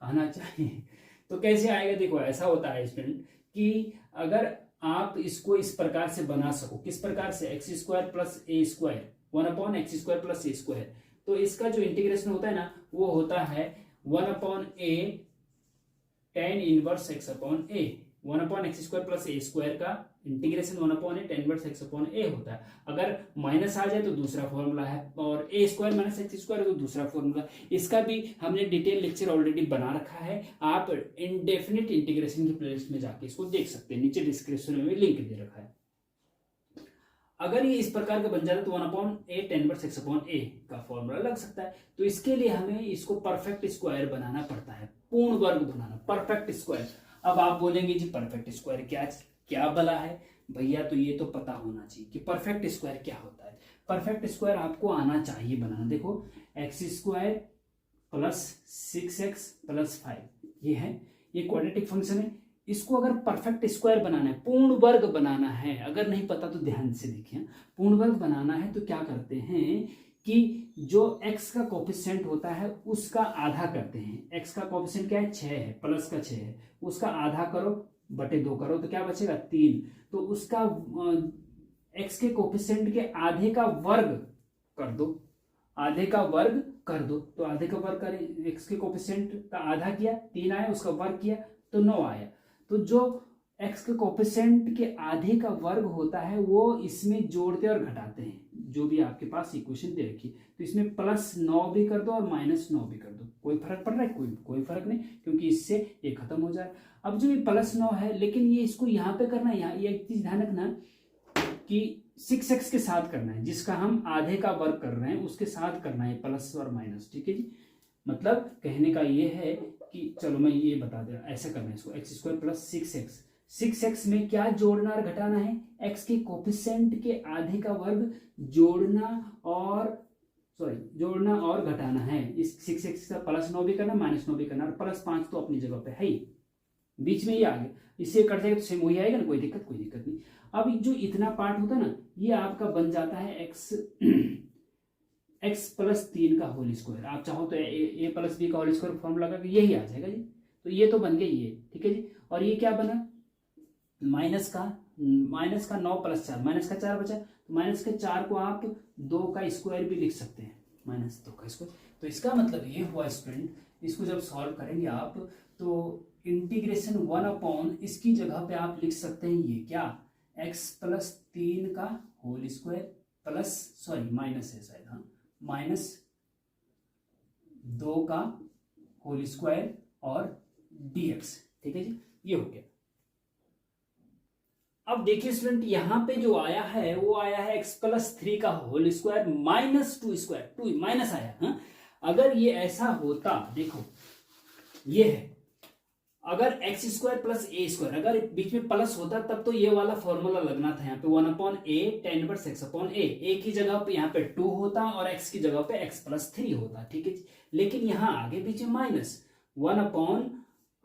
[SPEAKER 1] आना चाहिए। तो कैसे आएगा, देखो ऐसा होता है स्टूडेंट कि अगर आप इसको इस प्रकार से बना सको, किस प्रकार से, X square plus A square 1 upon X square plus A square, तो इसका जो इंटीग्रेशन होता है ना वो होता है 1 upon A tan inverse x upon A, 1 upon X square plus A square का इंटीग्रेशन 1 अपॉन ए tan इनवर्स एक्स अपॉन ए होता है। अगर माइनस आ जाए तो दूसरा फॉर्मूला है, और ए स्क्वायर माइनस एक्स स्क्वायर तो दूसरा फॉर्मूला। इसका भी हमने डिटेल लेक्चर ऑलरेडी बना रखा है, आप इंडेफिनिट इंटीग्रेशन की प्लेलिस्ट में जाके इसको देख सकते हैं, नीचे डिस्क्रिप्शन में लिंक दे रखा है। अगर ये इस प्रकार का बन जाता है तो 1/a का फॉर्मूला लग सकता है। तो इसके लिए हमें इसको परफेक्ट स्क्वायर बनाना पड़ता है, पूर्ण वर्ग बनाना, परफेक्ट स्क्वायर। अब आप बोलेंगे जी परफेक्ट स्क्वायर क्या क्या भला है भैया, तो ये तो पता होना चाहिए कि परफेक्ट स्क्वायर क्या होता है। परफेक्ट स्क्वायर आपको आना चाहिए बनाना। देखो x² प्लस 6x प्लस 5 ये है, ये क्वाड्रेटिक फंक्शन है। इसको अगर परफेक्ट स्क्वायर बनाना है, पूर्ण वर्ग बनाना है, अगर नहीं पता तो ध्यान से देखिए, पूर्ण वर्ग बनाना है तो क्या करते हैं कि जो x का कोफिशिएंट होता है उसका आधा करते हैं। x का कोफिशिएंट क्या है 6 है, प्लस का 6 है, उसका आधा करो बटे 2 करो तो क्या बचेगा 3। तो उसका x के कोफिशिएंट के आधे का वर्ग कर दो, आधे का वर्ग कर दो। तो आधे का वर्ग करें, x के कोफिशिएंट का आधा किया 3 आया, उसका वर्ग किया तो 9 आया। तो जो x के कोफिशिएंट के आधे का वर्ग होता है वो इसमें जोड़ते और घटाते हैं, जो भी आपके पास इक्वेशन दे रखी। तो इसमें +9 भी कर दो और -9 भी कर दो, कोई फर्क पड़ रहा है? कोई फर्क नहीं, क्योंकि इससे ये खत्म हो जाए। अब जो ये +9 है, लेकिन ये इसको यहाँ पे करना है, यहाँ ये एक चीज ध्यान रखना कि 6x के साथ करना है, जिसका हम आधे का वर्ग कर रहे हैं उसके साथ करना है प्लस और माइनस, ठीक है जी। मतलब कहने का ये है कि चलो मैं ये बता दे, ऐसा करना है इसको, x² प्लस 6x में क्या जोड़ना और घटाना है, x के कोफिशिएंट के आधे का वर्ग जोड़ना और घटाना है। इस 6x का +9 भी करना, -9 भी करना, और +5 तो अपनी जगह पे है ही, बीच में ये आ गया, इससे कट जाएगा तो सेम वही आएगा ना, कोई दिक्कत नहीं। अब जो इतना पार्ट होता है ना, ये आपका बन जाता है x + 3 का होल स्क्वायर। आप चाहो तो a + b का होल स्क्वायर फॉर्मूला लगा के यही आ जाएगा जी। तो ये तो बन गया ये, ठीक है जी। और ये क्या बना, माइनस का 9 + 4, माइनस का 4 बचा, तो माइनस के 4 को आप 2 का स्क्वायर भी लिख सकते हैं, -2 का स्क्वायर। तो इसका मतलब ये हुआ स्टूडेंट, इसको जब सॉल्व करेंगे आप तो इंटीग्रेशन 1 इसकी जगह पे आप लिख सकते हैं ये क्या, x + 3 का whole square plus, sorry minus है शायद, हाँ, -2 का होल स्क्वायर और dx, ठीक है जी, ये हो गया। अब देखिए स्टूडेंट, यहां पे जो आया है वो आया है x + 3 का होल स्क्वायर -2 माइनस आया, हाँ? अगर ये ऐसा होता, देखो ये है, अगर x² + a², अगर बीच में प्लस होता तब तो ये वाला फॉर्मूला लगना था, यहाँ पे 1/a tan 1/x/a, a की जगह पे यहाँ पे 2 होता और x की जगह पे x + 3 होता, ठीक है। लेकिन यहाँ आगे पीछे -1/x² -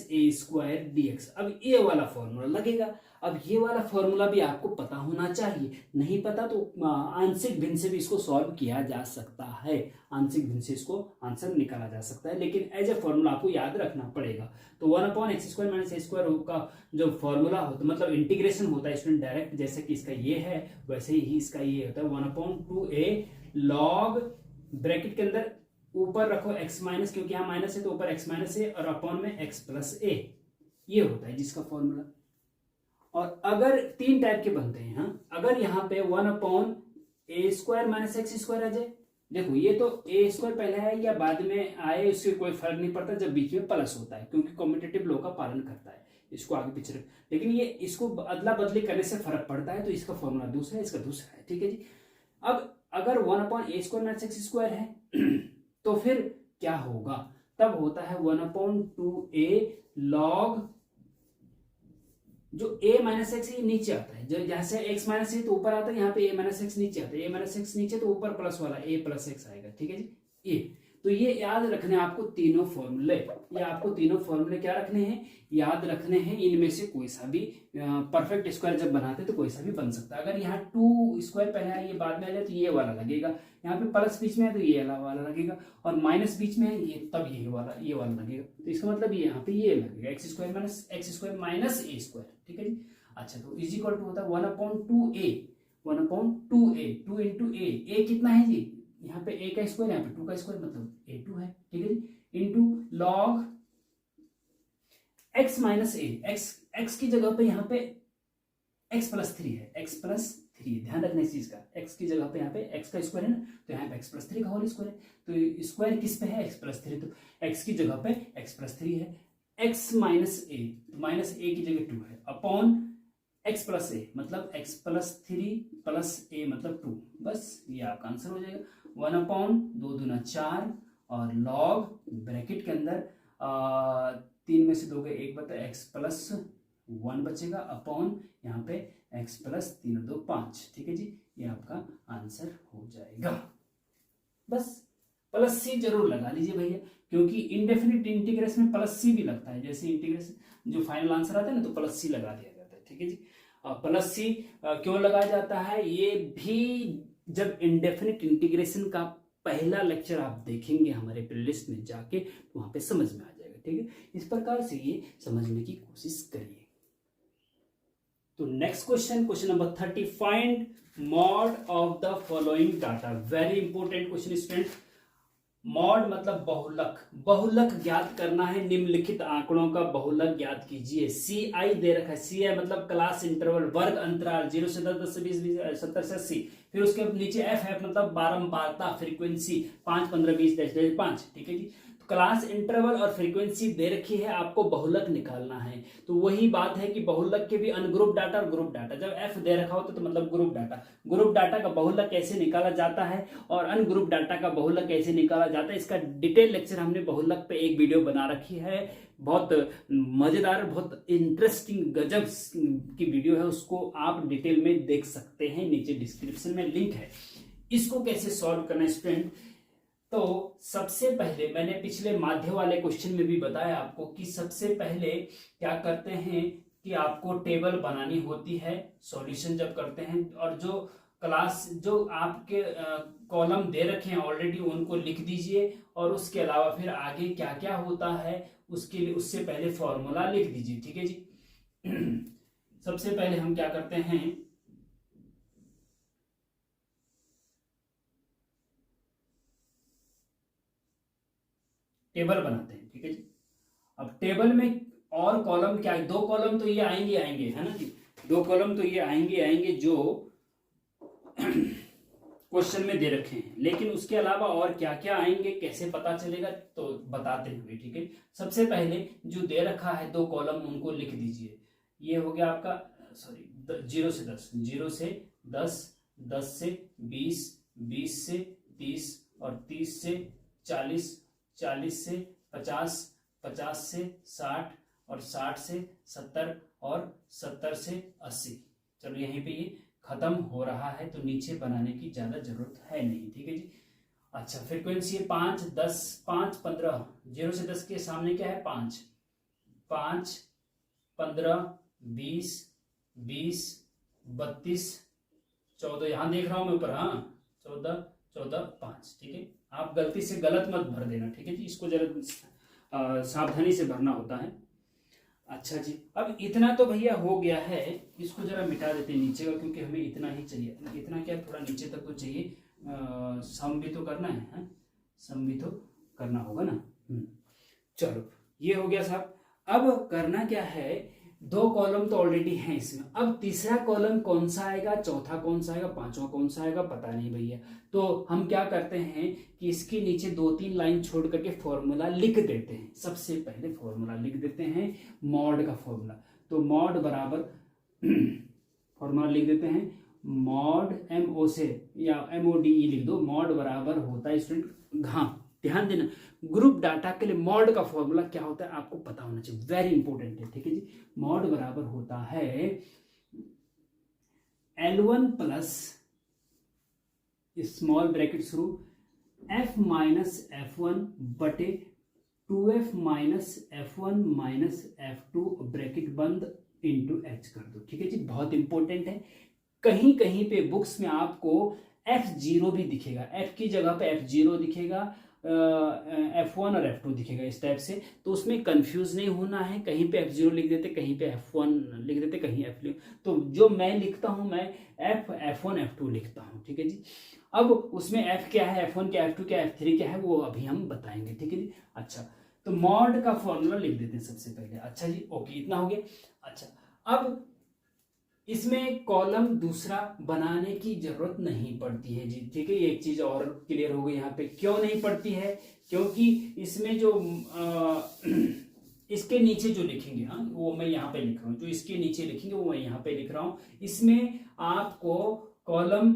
[SPEAKER 1] a² dx, अब ये वाला फॉर्मूला लगेगा। अब ये वाला फॉर्मूला भी आपको पता होना चाहिए, नहीं पता तो आंशिक भिन्न से भी इसको सॉल्व किया जा सकता है, आंशिक भिन्न से इसको आंसर निकाला जा सकता है, लेकिन एज ए फॉर्मूला आपको याद रखना पड़ेगा। तो 1/x² - a² का जो फॉर्मूला होता, मतलब इंटीग्रेशन होता है स्टूडेंट डायरेक्ट, जैसे कि इसका ये है वैसे ही इसका ये होता है 1/2a log, ब्रैकेट के अंदर ऊपर रखो x-, क्योंकि यहाँ माइनस है तो ऊपर x-a और अपॉन में x + a, ये होता है जिसका फॉर्मूला। और अगर 3 टाइप के बनते हैं, हाँ, अगर यहाँ पे 1/a² - x² आ जाए, देखो ये तो a² पहले आए या बाद में आए उससे कोई फर्क नहीं पड़ता जब बीच में प्लस होता है, क्योंकि कॉम्पिटिटिव लॉ का पालन करता है, इसको आगे पीछे रख, लेकिन ये इसको अदला बदली करने से फर्क पड़ता है, तो इसका फॉर्मूला दूसरा है, इसका दूसरा है, ठीक है जी। अब अगर 1/a² - x² है तो फिर क्या होगा, तब होता है 1/2a log, जो a - x है नीचे आता है, जो जैसे x - है तो ऊपर आता है, यहाँ पे a - x नीचे आता है, a - x नीचे तो ऊपर प्लस वाला a + x आएगा, ठीक है जी। ये तो ये याद रखने आपको तीनों फॉर्मूले, ये आपको तीनों फॉर्मूले क्या रखने हैं, याद रखने हैं। इनमें से कोई सा भी परफेक्ट स्क्वायर जब बनाते तो कोई सा भी बन सकता है। अगर यहाँ 2² पहले है ये बाद में आ जाए तो ये वाला लगेगा, यहाँ पे प्लस बीच में है तो ये वाला लगेगा, और माइनस बीच में है ये तब ये वाला लगेगा। तो इसका मतलब ये यहाँ पे ये लगेगा x² - a², ठीक है जी। अच्छा, तो इज इक्वल टू होता है 1/2a, 2 इंटू a कितना है जी, यहाँ पे a का स्क्वायर, यहाँ पे 2 का स्क्वायर, मतलब a2 है, ठीक है जी, into log x - a, x की जगह पे यहाँ पे x + 3 है, x + 3, ध्यान रखना इस चीज का, x की जगह पे यहाँ पे x का स्क्वायर है ना, तो यहाँ पे x + 3 का होल स्क्वायर है, तो स्क्वायर किस पे है, x + 3, तो x की जगह पे x + 3 है, x - a, -a की जगह 2 है, अपॉन x प्लस ए मतलब x प्लस 3 प्लस a मतलब 2, बस ये आपका आंसर हो जाएगा। 1/2 और लॉग ब्रैकेट के अंदर 3 में से 2 का 1 बता x प्लस 1 बचेगा अपॉन यहाँ पे x प्लस 3 और 2 5। ठीक है जी, ये आपका आंसर हो जाएगा। बस प्लस सी जरूर लगा लीजिए भैया, क्योंकि इनडेफिनिट इंटीग्रेशन में प्लस सी भी लगता है। जैसे इंटीग्रेशन जो फाइनल आंसर आता है ना, तो प्लस सी लगा दिया जाता है। ठीक है जी, प्लस सी क्यों लगाया जाता है, ये भी जब इनडेफिनिट इंटीग्रेशन का पहला लेक्चर आप देखेंगे हमारे प्लेलिस्ट में जाके, तो वहां पे समझ में आ जाएगा। ठीक है, इस प्रकार से ये समझने की कोशिश करिए। तो next question number 30, find mod of the following data. Very important question student. Mod मतलब बहुलक, बहुलक ज्ञात करना है। निम्नलिखित आंकड़ों का बहुलक ज्ञात कीजिए। CI दे रखा है, CI मतलब क्लास इंटरवल, वर्ग अंतराल 0 से 10, 10 से 20, 70 से 80। फिर उसके नीचे FF मतलब बारंबारता, फ्रीक्वेंसी 5, 15, 20, 5। ठीक है जी, तो क्लास इंटरवल और फ्रीक्वेंसी दे रखी है, आपको बहुलक निकालना है। तो वही बात है कि बहुलक के भी अनग्रुप डाटा और ग्रुप डाटा। जब F दे रखा होता तो मतलब ग्रुप डाटा, ग्रुप डाटा का बहुलक कैसे निकाला जाता है और अनग्रुप डाटा का बहुलक कैसे निकाला जाता है, इसका डिटेल लेक्चर हमने बहुलक पे एक वीडियो बना रखी है। बहुत मजेदार, बहुत इंटरेस्टिंग, गजब की वीडियो है, उसको आप डिटेल में देख सकते हैं, नीचे डिस्क्रिप्शन में लिंक है। इसको कैसे सॉल्व करना है स्टूडेंट, तो सबसे पहले मैंने पिछले माध्य वाले क्वेश्चन में भी बताया आपको कि सबसे पहले क्या करते हैं कि आपको टेबल बनानी होती है सॉल्यूशन जब करते हैं, और जो क्लास जो आपके कॉलम दे रखे हैं ऑलरेडी उनको लिख दीजिए, और उसके अलावा फिर आगे क्या क्या होता है उसके लिए उससे पहले फॉर्मूला लिख दीजिए। ठीक है जी, सबसे पहले हम क्या करते हैं, टेबल बनाते हैं। ठीक है जी, अब टेबल में और कॉलम क्या है, 2 कॉलम तो ये आएंगे है ना जी, 2 कॉलम तो ये आएंगे जो क्वेश्चन में दे रखे हैं, लेकिन उसके अलावा और क्या क्या आएंगे कैसे पता चलेगा, तो बताते हैं। ठीक है, सबसे पहले जो दे रखा है 2 कॉलम उनको लिख दीजिए। ये हो गया आपका 0 से 10, 0 से 10, 10 से 20, 20 से 30 और 30 से 40, 40 से 50, 50 से 60 और 60 से 70 और 70 से 80। चलो यहीं पे ये खत्म हो रहा है, तो नीचे बनाने की ज्यादा जरूरत है नहीं। ठीक है जी, अच्छा फ्रीक्वेंसी 5, 10, 5, 15, 0 से 10 के सामने क्या है 5, 5, 15, 20, 20, 32, 14, यहां देख रहा हूं मैं ऊपर, हाँ 14, 14, 5। ठीक है, आप गलती से गलत मत भर देना। ठीक है जी, इसको जरा सावधानी से भरना होता है। अच्छा जी, अब इतना तो भैया हो गया है, इसको जरा मिटा देते हैं नीचे का, क्योंकि हमें इतना ही चाहिए। इतना क्या, थोड़ा नीचे तक तो चाहिए, सम भी तो करना है, सम भी तो करना होगा ना। चलो ये हो गया साहब। अब करना क्या है, 2 कॉलम तो ऑलरेडी हैं इसमें, अब तीसरा कॉलम कौन सा आएगा, चौथा कौन सा आएगा, पांचवा कौन सा आएगा, पता नहीं भैया। तो हम क्या करते हैं कि इसके नीचे 2-3 लाइन छोड़ करके फॉर्मूला लिख देते हैं। सबसे पहले फॉर्मूला लिख देते हैं, मॉड का फॉर्मूला। तो मॉड बराबर फॉर्मूला लिख देते हैं, मॉड MO से या MODE लिख दो। मॉड बराबर होता है स्टूडेंट, हाँ ध्यान देना, ग्रुप डाटा के लिए मॉड का फॉर्मूला क्या होता है आपको पता होना चाहिए, वेरी इंपॉर्टेंट है। ठीक है जी, मॉड बराबर होता है L1 प्लस स्मॉल ब्रैकेट शुरू F माइनस F1 बटे 2F minus F1 minus F2 bracket बंद इंटू H कर दो। ठीक है जी, बहुत इंपॉर्टेंट है। कहीं कहीं पे बुक्स में आपको F0 भी दिखेगा, F की जगह पे F0 दिखेगा, F1 और F2 दिखेगा इस टाइप से, तो उसमें कंफ्यूज नहीं होना है। कहीं पे F0 लिख देते, कहीं पे F1 लिख देते, कहीं F लिख, तो जो मैं लिखता हूं मैं F1 F2 लिखता हूं। ठीक है जी, अब उसमें F क्या है, F1 क्या, F2 क्या, F3 क्या है, वो अभी हम बताएंगे। ठीक है जी, अच्छा तो मॉड का फॉर्मूला लिख देते हैं सबसे पहले। अच्छा जी, ओके इतना हो गया। अच्छा, अब इसमें कॉलम दूसरा बनाने की जरूरत नहीं पड़ती है जी। ठीक है, एक चीज और क्लियर हो गई यहाँ पे, क्यों नहीं पड़ती है, क्योंकि इसमें जो इसके नीचे जो लिखेंगे, हाँ वो मैं यहाँ पे लिख रहा हूँ, जो इसके नीचे लिखेंगे वो मैं यहाँ पे लिख रहा हूँ। इसमें आपको कॉलम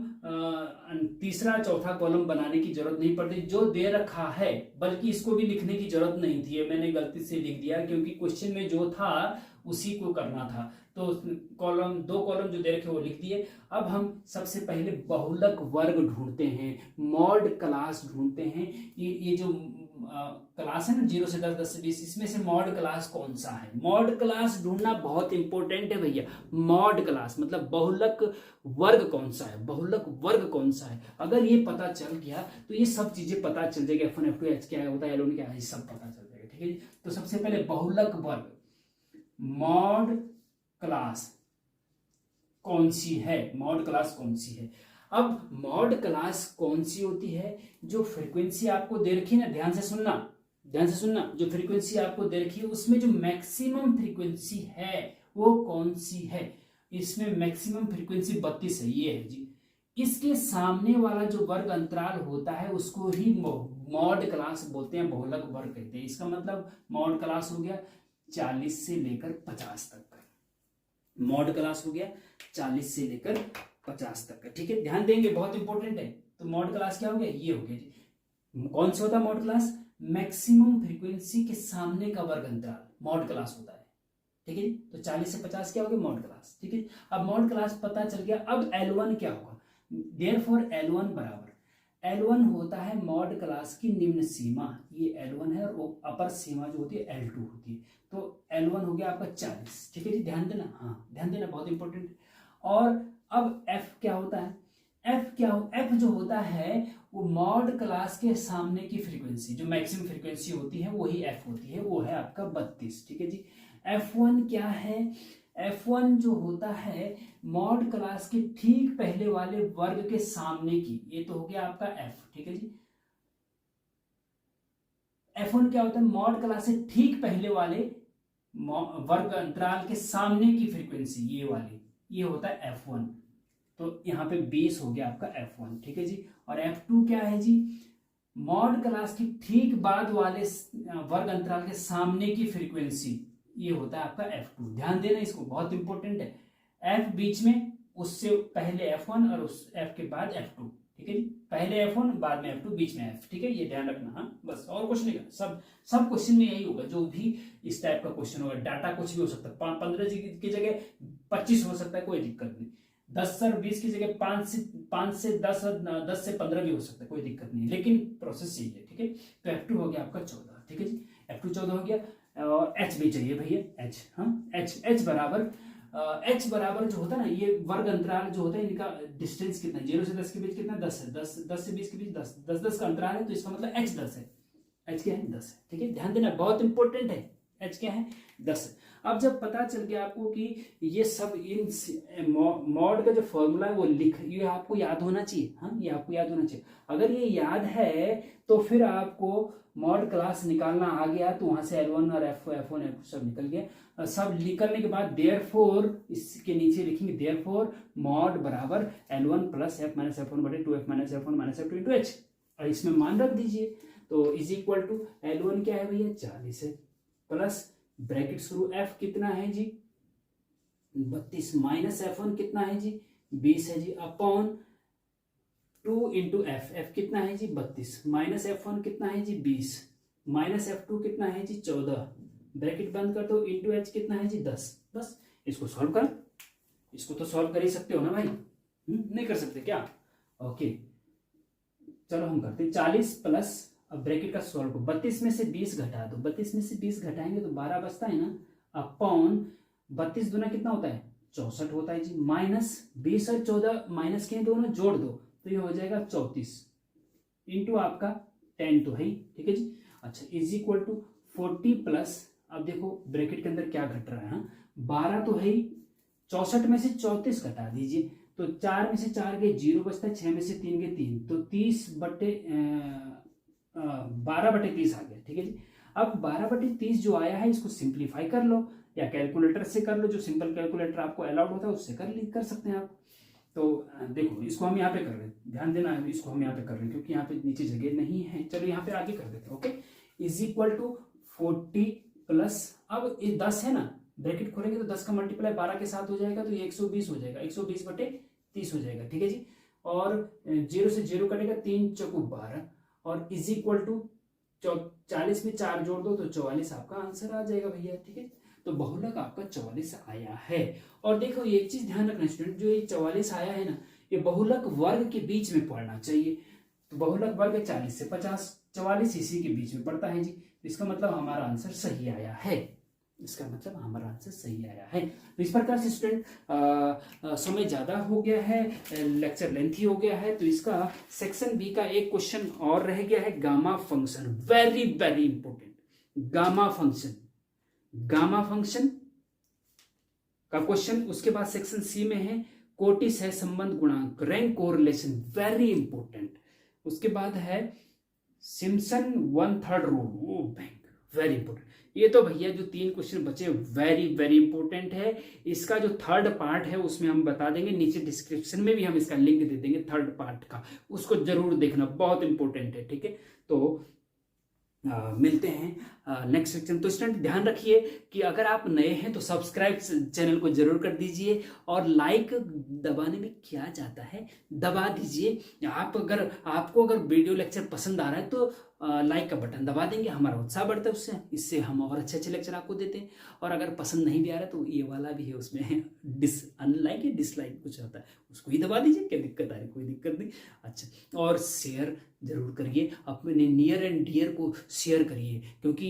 [SPEAKER 1] तीसरा चौथा कॉलम बनाने की जरूरत नहीं पड़ती, जो दे रखा है, बल्कि इसको भी लिखने की जरूरत नहीं थी, मैंने गलती से लिख दिया क्योंकि क्वेश्चन में जो था उसी को करना था। तो कॉलम, दो कॉलम जो दे रखे वो लिख दिए। अब हम सबसे पहले बहुलक वर्ग ढूंढते हैं, मॉड क्लास ढूंढते हैं। ये जो क्लास है ना 0 से 10, 10 से 20, इसमें से मॉड क्लास कौन सा है? मॉड क्लास ढूंढना बहुत इंपॉर्टेंट है भैया। मॉड क्लास मतलब बहुलक वर्ग कौन सा है, बहुलक वर्ग कौन सा है। अगर ये पता चल गया तो ये सब चीजें पता चल जाएगी, F1 F2 H क्या होता है, L1 क्या है, सब पता चल जाएगा। ठीक है जी। तो सबसे पहले बहुलक वर्ग मॉड क्लास कौन सी है, मॉड क्लास कौन सी है। अब मॉड क्लास कौन सी होती है? जो फ्रीक्वेंसी आपको दे रखी है ना, ध्यान से सुनना, ध्यान से सुनना, जो फ्रीक्वेंसी आपको दे रखी है उसमें जो मैक्सिमम फ्रीक्वेंसी है वो कौन सी है? इसमें मैक्सिमम फ्रीक्वेंसी 32 है, ये है जी। इसके सामने वाला जो वर्ग अंतराल होता है उसको ही मॉड क्लास बोलते हैं, बहुलक वर्ग कहते हैं। इसका मतलब मॉड क्लास हो गया 40 से लेकर 50 तक का, मॉड क्लास हो गया 40 से लेकर 50 तक का। ठीक है, ध्यान देंगे, बहुत इंपॉर्टेंट है। तो मॉड क्लास क्या हो गया? ये हो गया जी। कौन सा होता है मॉड क्लास? मैक्सिमम फ्रीक्वेंसी के सामने का वर्ग अंतराल मॉड क्लास होता है। ठीक है, तो 40 से 50 क्या हो गया? Mod class. ठीक है, अब मॉड क्लास पता चल गया। अब L1 क्या होगा? देयरफॉर L1 बराबर, L1 होता है मॉड क्लास की निम्न सीमा, ये L1 है, और अपर सीमा जो होती है L2 होती है। तो L1 हो गया आपका 40। ठीक है जी, ध्यान देना, हाँ ध्यान देना, बहुत इंपॉर्टेंट। और अब F क्या होता है? F जो होता है वो मॉड क्लास के सामने की फ्रीक्वेंसी, जो मैक्सिमम फ्रीक्वेंसी होती है वही F होती है, वो है आपका 32। ठीक है जी। F1 क्या है? F1 जो होता है मॉड क्लास के ठीक पहले वाले वर्ग के सामने की, ये तो हो गया आपका F। ठीक है जी। F1 क्या होता है? मॉड क्लास से ठीक पहले वाले वर्ग अंतराल के सामने की फ्रीक्वेंसी, ये वाली, ये होता है F1। तो यहाँ पे 20 हो गया आपका F1। ठीक है जी। और F2 क्या है जी? मॉड क्लास की ठीक बाद वाले वर्ग अंतराल के सामने की फ्रीक्वेंसी, ये होता है आपका F2। ध्यान देना, इसको बहुत इंपॉर्टेंट है। F बीच में, उससे पहले F1 और उस F के बाद F2। ठीक है जी, पहले F1 बाद में F2 बीच में F। ठीक है, ये ध्यान रखना। हाँ बस, और कुछ नहीं करना, सब क्वेश्चन में यही होगा, जो भी इस टाइप का क्वेश्चन होगा। डाटा कुछ भी हो सकता है, 15 की जगह 25 हो सकता है, कोई दिक्कत नहीं। 10 और 20 की जगह 5 से 10 और 10 से 15 भी हो सकता है, कोई दिक्कत नहीं, लेकिन प्रोसेस यही है। ठीक है, तो F2 हो गया आपका 14। ठीक है जी, F2 14 हो गया। और H भी चाहिए भैया, H, हाँ H बराबर, H बराबर जो होता है ना, ये वर्ग अंतराल जो होता है, इनका डिस्टेंस कितना है? 0 से 10 के बीच कितना? 10 है। 10 से 20 के बीच 10 का अंतराल है, तो इसका मतलब H 10 है। H क्या है? 10 है। ठीक है, ध्यान देना, बहुत इंपॉर्टेंट है। H क्या है? 10 है। अब जब पता चल गया आपको कि ये सब इन मॉड का जो फॉर्मूला है वो ये आपको याद होना चाहिए। हाँ, ये आपको याद होना चाहिए। अगर ये याद है तो फिर आपको मॉड क्लास निकालना आ गया, तो वहां से L1 और F1 F2 सब निकल गया। सब निकलने के बाद देयरफॉर इसके नीचे लिखेंगे, देयरफॉर मॉड बराबर L1 plus F minus F1 बटे 2F minus F1 minus F2 into H, और इसमें मान रख दीजिए। तो इज इक्वल टू L1 क्या है भैया? 40 है, प्लस ब्रैकेट शुरू F कितना है जी? 32, माइनस F1 कितना है जी? 20 है जी, अपॉन 2 इंटू F कितना है जी? 32, माइनस F1 कितना है जी? 20, माइनस F2 कितना है जी? 14, ब्रैकेट बंद कर दो, इंटू H कितना है जी? 10। बस इसको सॉल्व कर, इसको तो सॉल्व कर ही सकते हो ना भाई, नहीं कर सकते क्या? ओके, चलो हम करते हैं। 40 प्लस, अब ब्रैकेट का सॉल्व को 32 में से 20 घटा दो, 32 में से 20 घटाएंगे तो 12 बचता है ना, अपॉन 32 दूना कितना होता है? 64 होता है जी, माइनस 20 और 14 माइनस के दोनों जोड़ दो तो ये हो जाएगा 34, इंटू आपका 10 तो है ही। ठीक है जी। अच्छा, इज इक्वल टू 40 प्लस, अब देखो ब्रैकेट के अंदर क्या घट रहा है, 12 तो है ही, 64 में से 34 घटा दीजिए तो 4 में से 4 के 0 बचता है, 6 में से 3 के 3, तो 30 बटे 12 बटे 30 आ गया। ठीक है जी। अब 12 बटे 30 जो आया है इसको सिंप्लीफाई कर लो, या कैलकुलेटर से कर लो, जो सिंपल कैलकुलेटर आपको अलाउड होता है उससे कर सकते हैं आप। तो देखो इसको हम यहाँ पे कर रहे हैं, ध्यान देना है, इसको हम यहाँ पे कर रहे हैं क्योंकि यहाँ पे नीचे जगह नहीं है। चलो यहाँ पे आगे कर देते हैं। Okay, is equal to 40 plus, अब ये 10 है ना, ब्रैकेट खोलेंगे तो 10 का मल्टीप्लाई 12 के साथ हो जाएगा, तो ये 120 हो जाएगा, 120/30 हो जाएगा, ठीक है जी। और 0 से 0 कटेगा, 3 चौको 12, और इज इक्वल टू 40 में 4 जोड़ दो तो 44 आपका आंसर आ जाएगा भैया, ठीक है। तो बहुलक आपका 44 आया है। और देखो एक चीज ध्यान रखना स्टूडेंट, जो ये 44 आया है ना, ये बहुलक वर्ग के बीच में पढ़ना चाहिए। तो बहुलक वर्ग 40 से 50, 44 इसी के बीच में पड़ता है जी। इसका मतलब हमारा आंसर सही आया है, इसका मतलब हमारा आंसर सही आया है। तो इस प्रकार से स्टूडेंट समय ज्यादा हो गया है, लेक्चर लेंथी हो गया है, तो इसका सेक्शन बी का एक क्वेश्चन और रह गया है, gamma function, very very important. Gamma function, gamma function का क्वेश्चन। उसके बाद सेक्शन सी में है कोटि सह संबंध गुणांक, रैंक कोरिलेशन, वेरी इंपॉर्टेंट। उसके बाद है सिम्पसन 1/3 रूल, वो बैंक, वेरी इंपॉर्टेंट। ये तो भैया जो 3 क्वेश्चन बचे वेरी वेरी इंपॉर्टेंट है। इसका जो थर्ड पार्ट है उसमें हम बता देंगे, नीचे डिस्क्रिप्शन में भी हम इसका लिंक दे देंगे थर्ड पार्ट का, उसको जरूर देखना, बहुत इंपॉर्टेंट है, ठीक है। तो मिलते हैं नेक्स्ट सेक्शन। तो स्टूडेंट ध्यान रखिए कि अगर आप नए हैं तो सब्सक्राइब चैनल को जरूर कर दीजिए, और लाइक दबाने में क्या जाता है, दबा दीजिए। आपको अगर वीडियो लेक्चर पसंद आ रहा है तो लाइक का बटन दबा देंगे, हमारा उत्साह बढ़ता है उससे, इससे हम और अच्छे अच्छे लेक्चर आपको देते हैं। और अगर पसंद नहीं भी आ रहा है तो ये वाला भी है, उसमें अनलाइक या डिसलाइक कुछ होता है, उसको ही दबा दीजिए, क्या दिक्कत आ रही, कोई दिक्कत नहीं। अच्छा, और शेयर जरूर करिए, अपने नियर एंड डियर को शेयर करिए, क्योंकि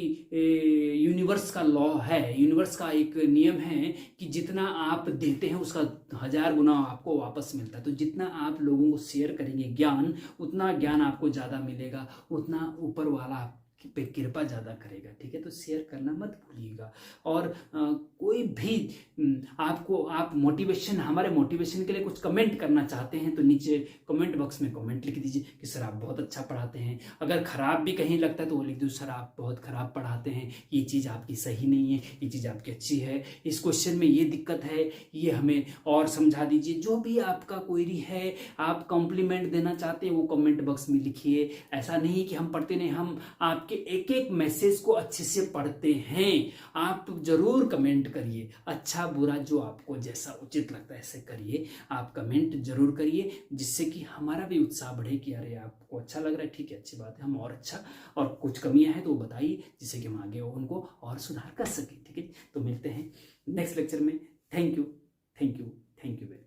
[SPEAKER 1] यूनिवर्स का लॉ है, यूनिवर्स का एक नियम है कि जितना आप देते हैं उसका 1000 गुना आपको वापस मिलता है। तो जितना आप लोगों को शेयर करेंगे ज्ञान, उतना ज्ञान आपको ज़्यादा मिलेगा, उतना ऊपर वाला पे कृपा ज़्यादा करेगा, ठीक है। तो शेयर करना मत भूलिएगा। और कोई भी आप मोटिवेशन, हमारे मोटिवेशन के लिए कुछ कमेंट करना चाहते हैं तो नीचे कमेंट बॉक्स में कमेंट लिख दीजिए कि सर आप बहुत अच्छा पढ़ाते हैं। अगर खराब भी कहीं लगता है तो वो लिख दो, सर आप बहुत खराब पढ़ाते हैं, ये चीज़ आपकी सही नहीं है, ये चीज़ आपकी अच्छी है, इस क्वेश्चन में ये दिक्कत है, ये हमें और समझा दीजिए। जो भी आपका क्वेरी है, आप कॉम्प्लीमेंट देना चाहते हैं, वो कमेंट बॉक्स में लिखिए। ऐसा नहीं कि हम पढ़ते नहीं, हम आपके एक एक मैसेज को अच्छे से पढ़ते हैं। आप जरूर कमेंट करिए, अच्छा बुरा जो आपको जैसा उचित लगता है ऐसे करिए, आप कमेंट जरूर करिए, जिससे कि हमारा भी उत्साह बढ़े कि अरे आपको अच्छा लग रहा है, ठीक है, अच्छी बात है, हम और अच्छा, और कुछ कमियां हैं तो वो बताइए, जिससे कि हम आगे उनको और सुधार कर सकें, ठीक है। तो मिलते हैं नेक्स्ट लेक्चर में। Thank you, thank you, thank you very much.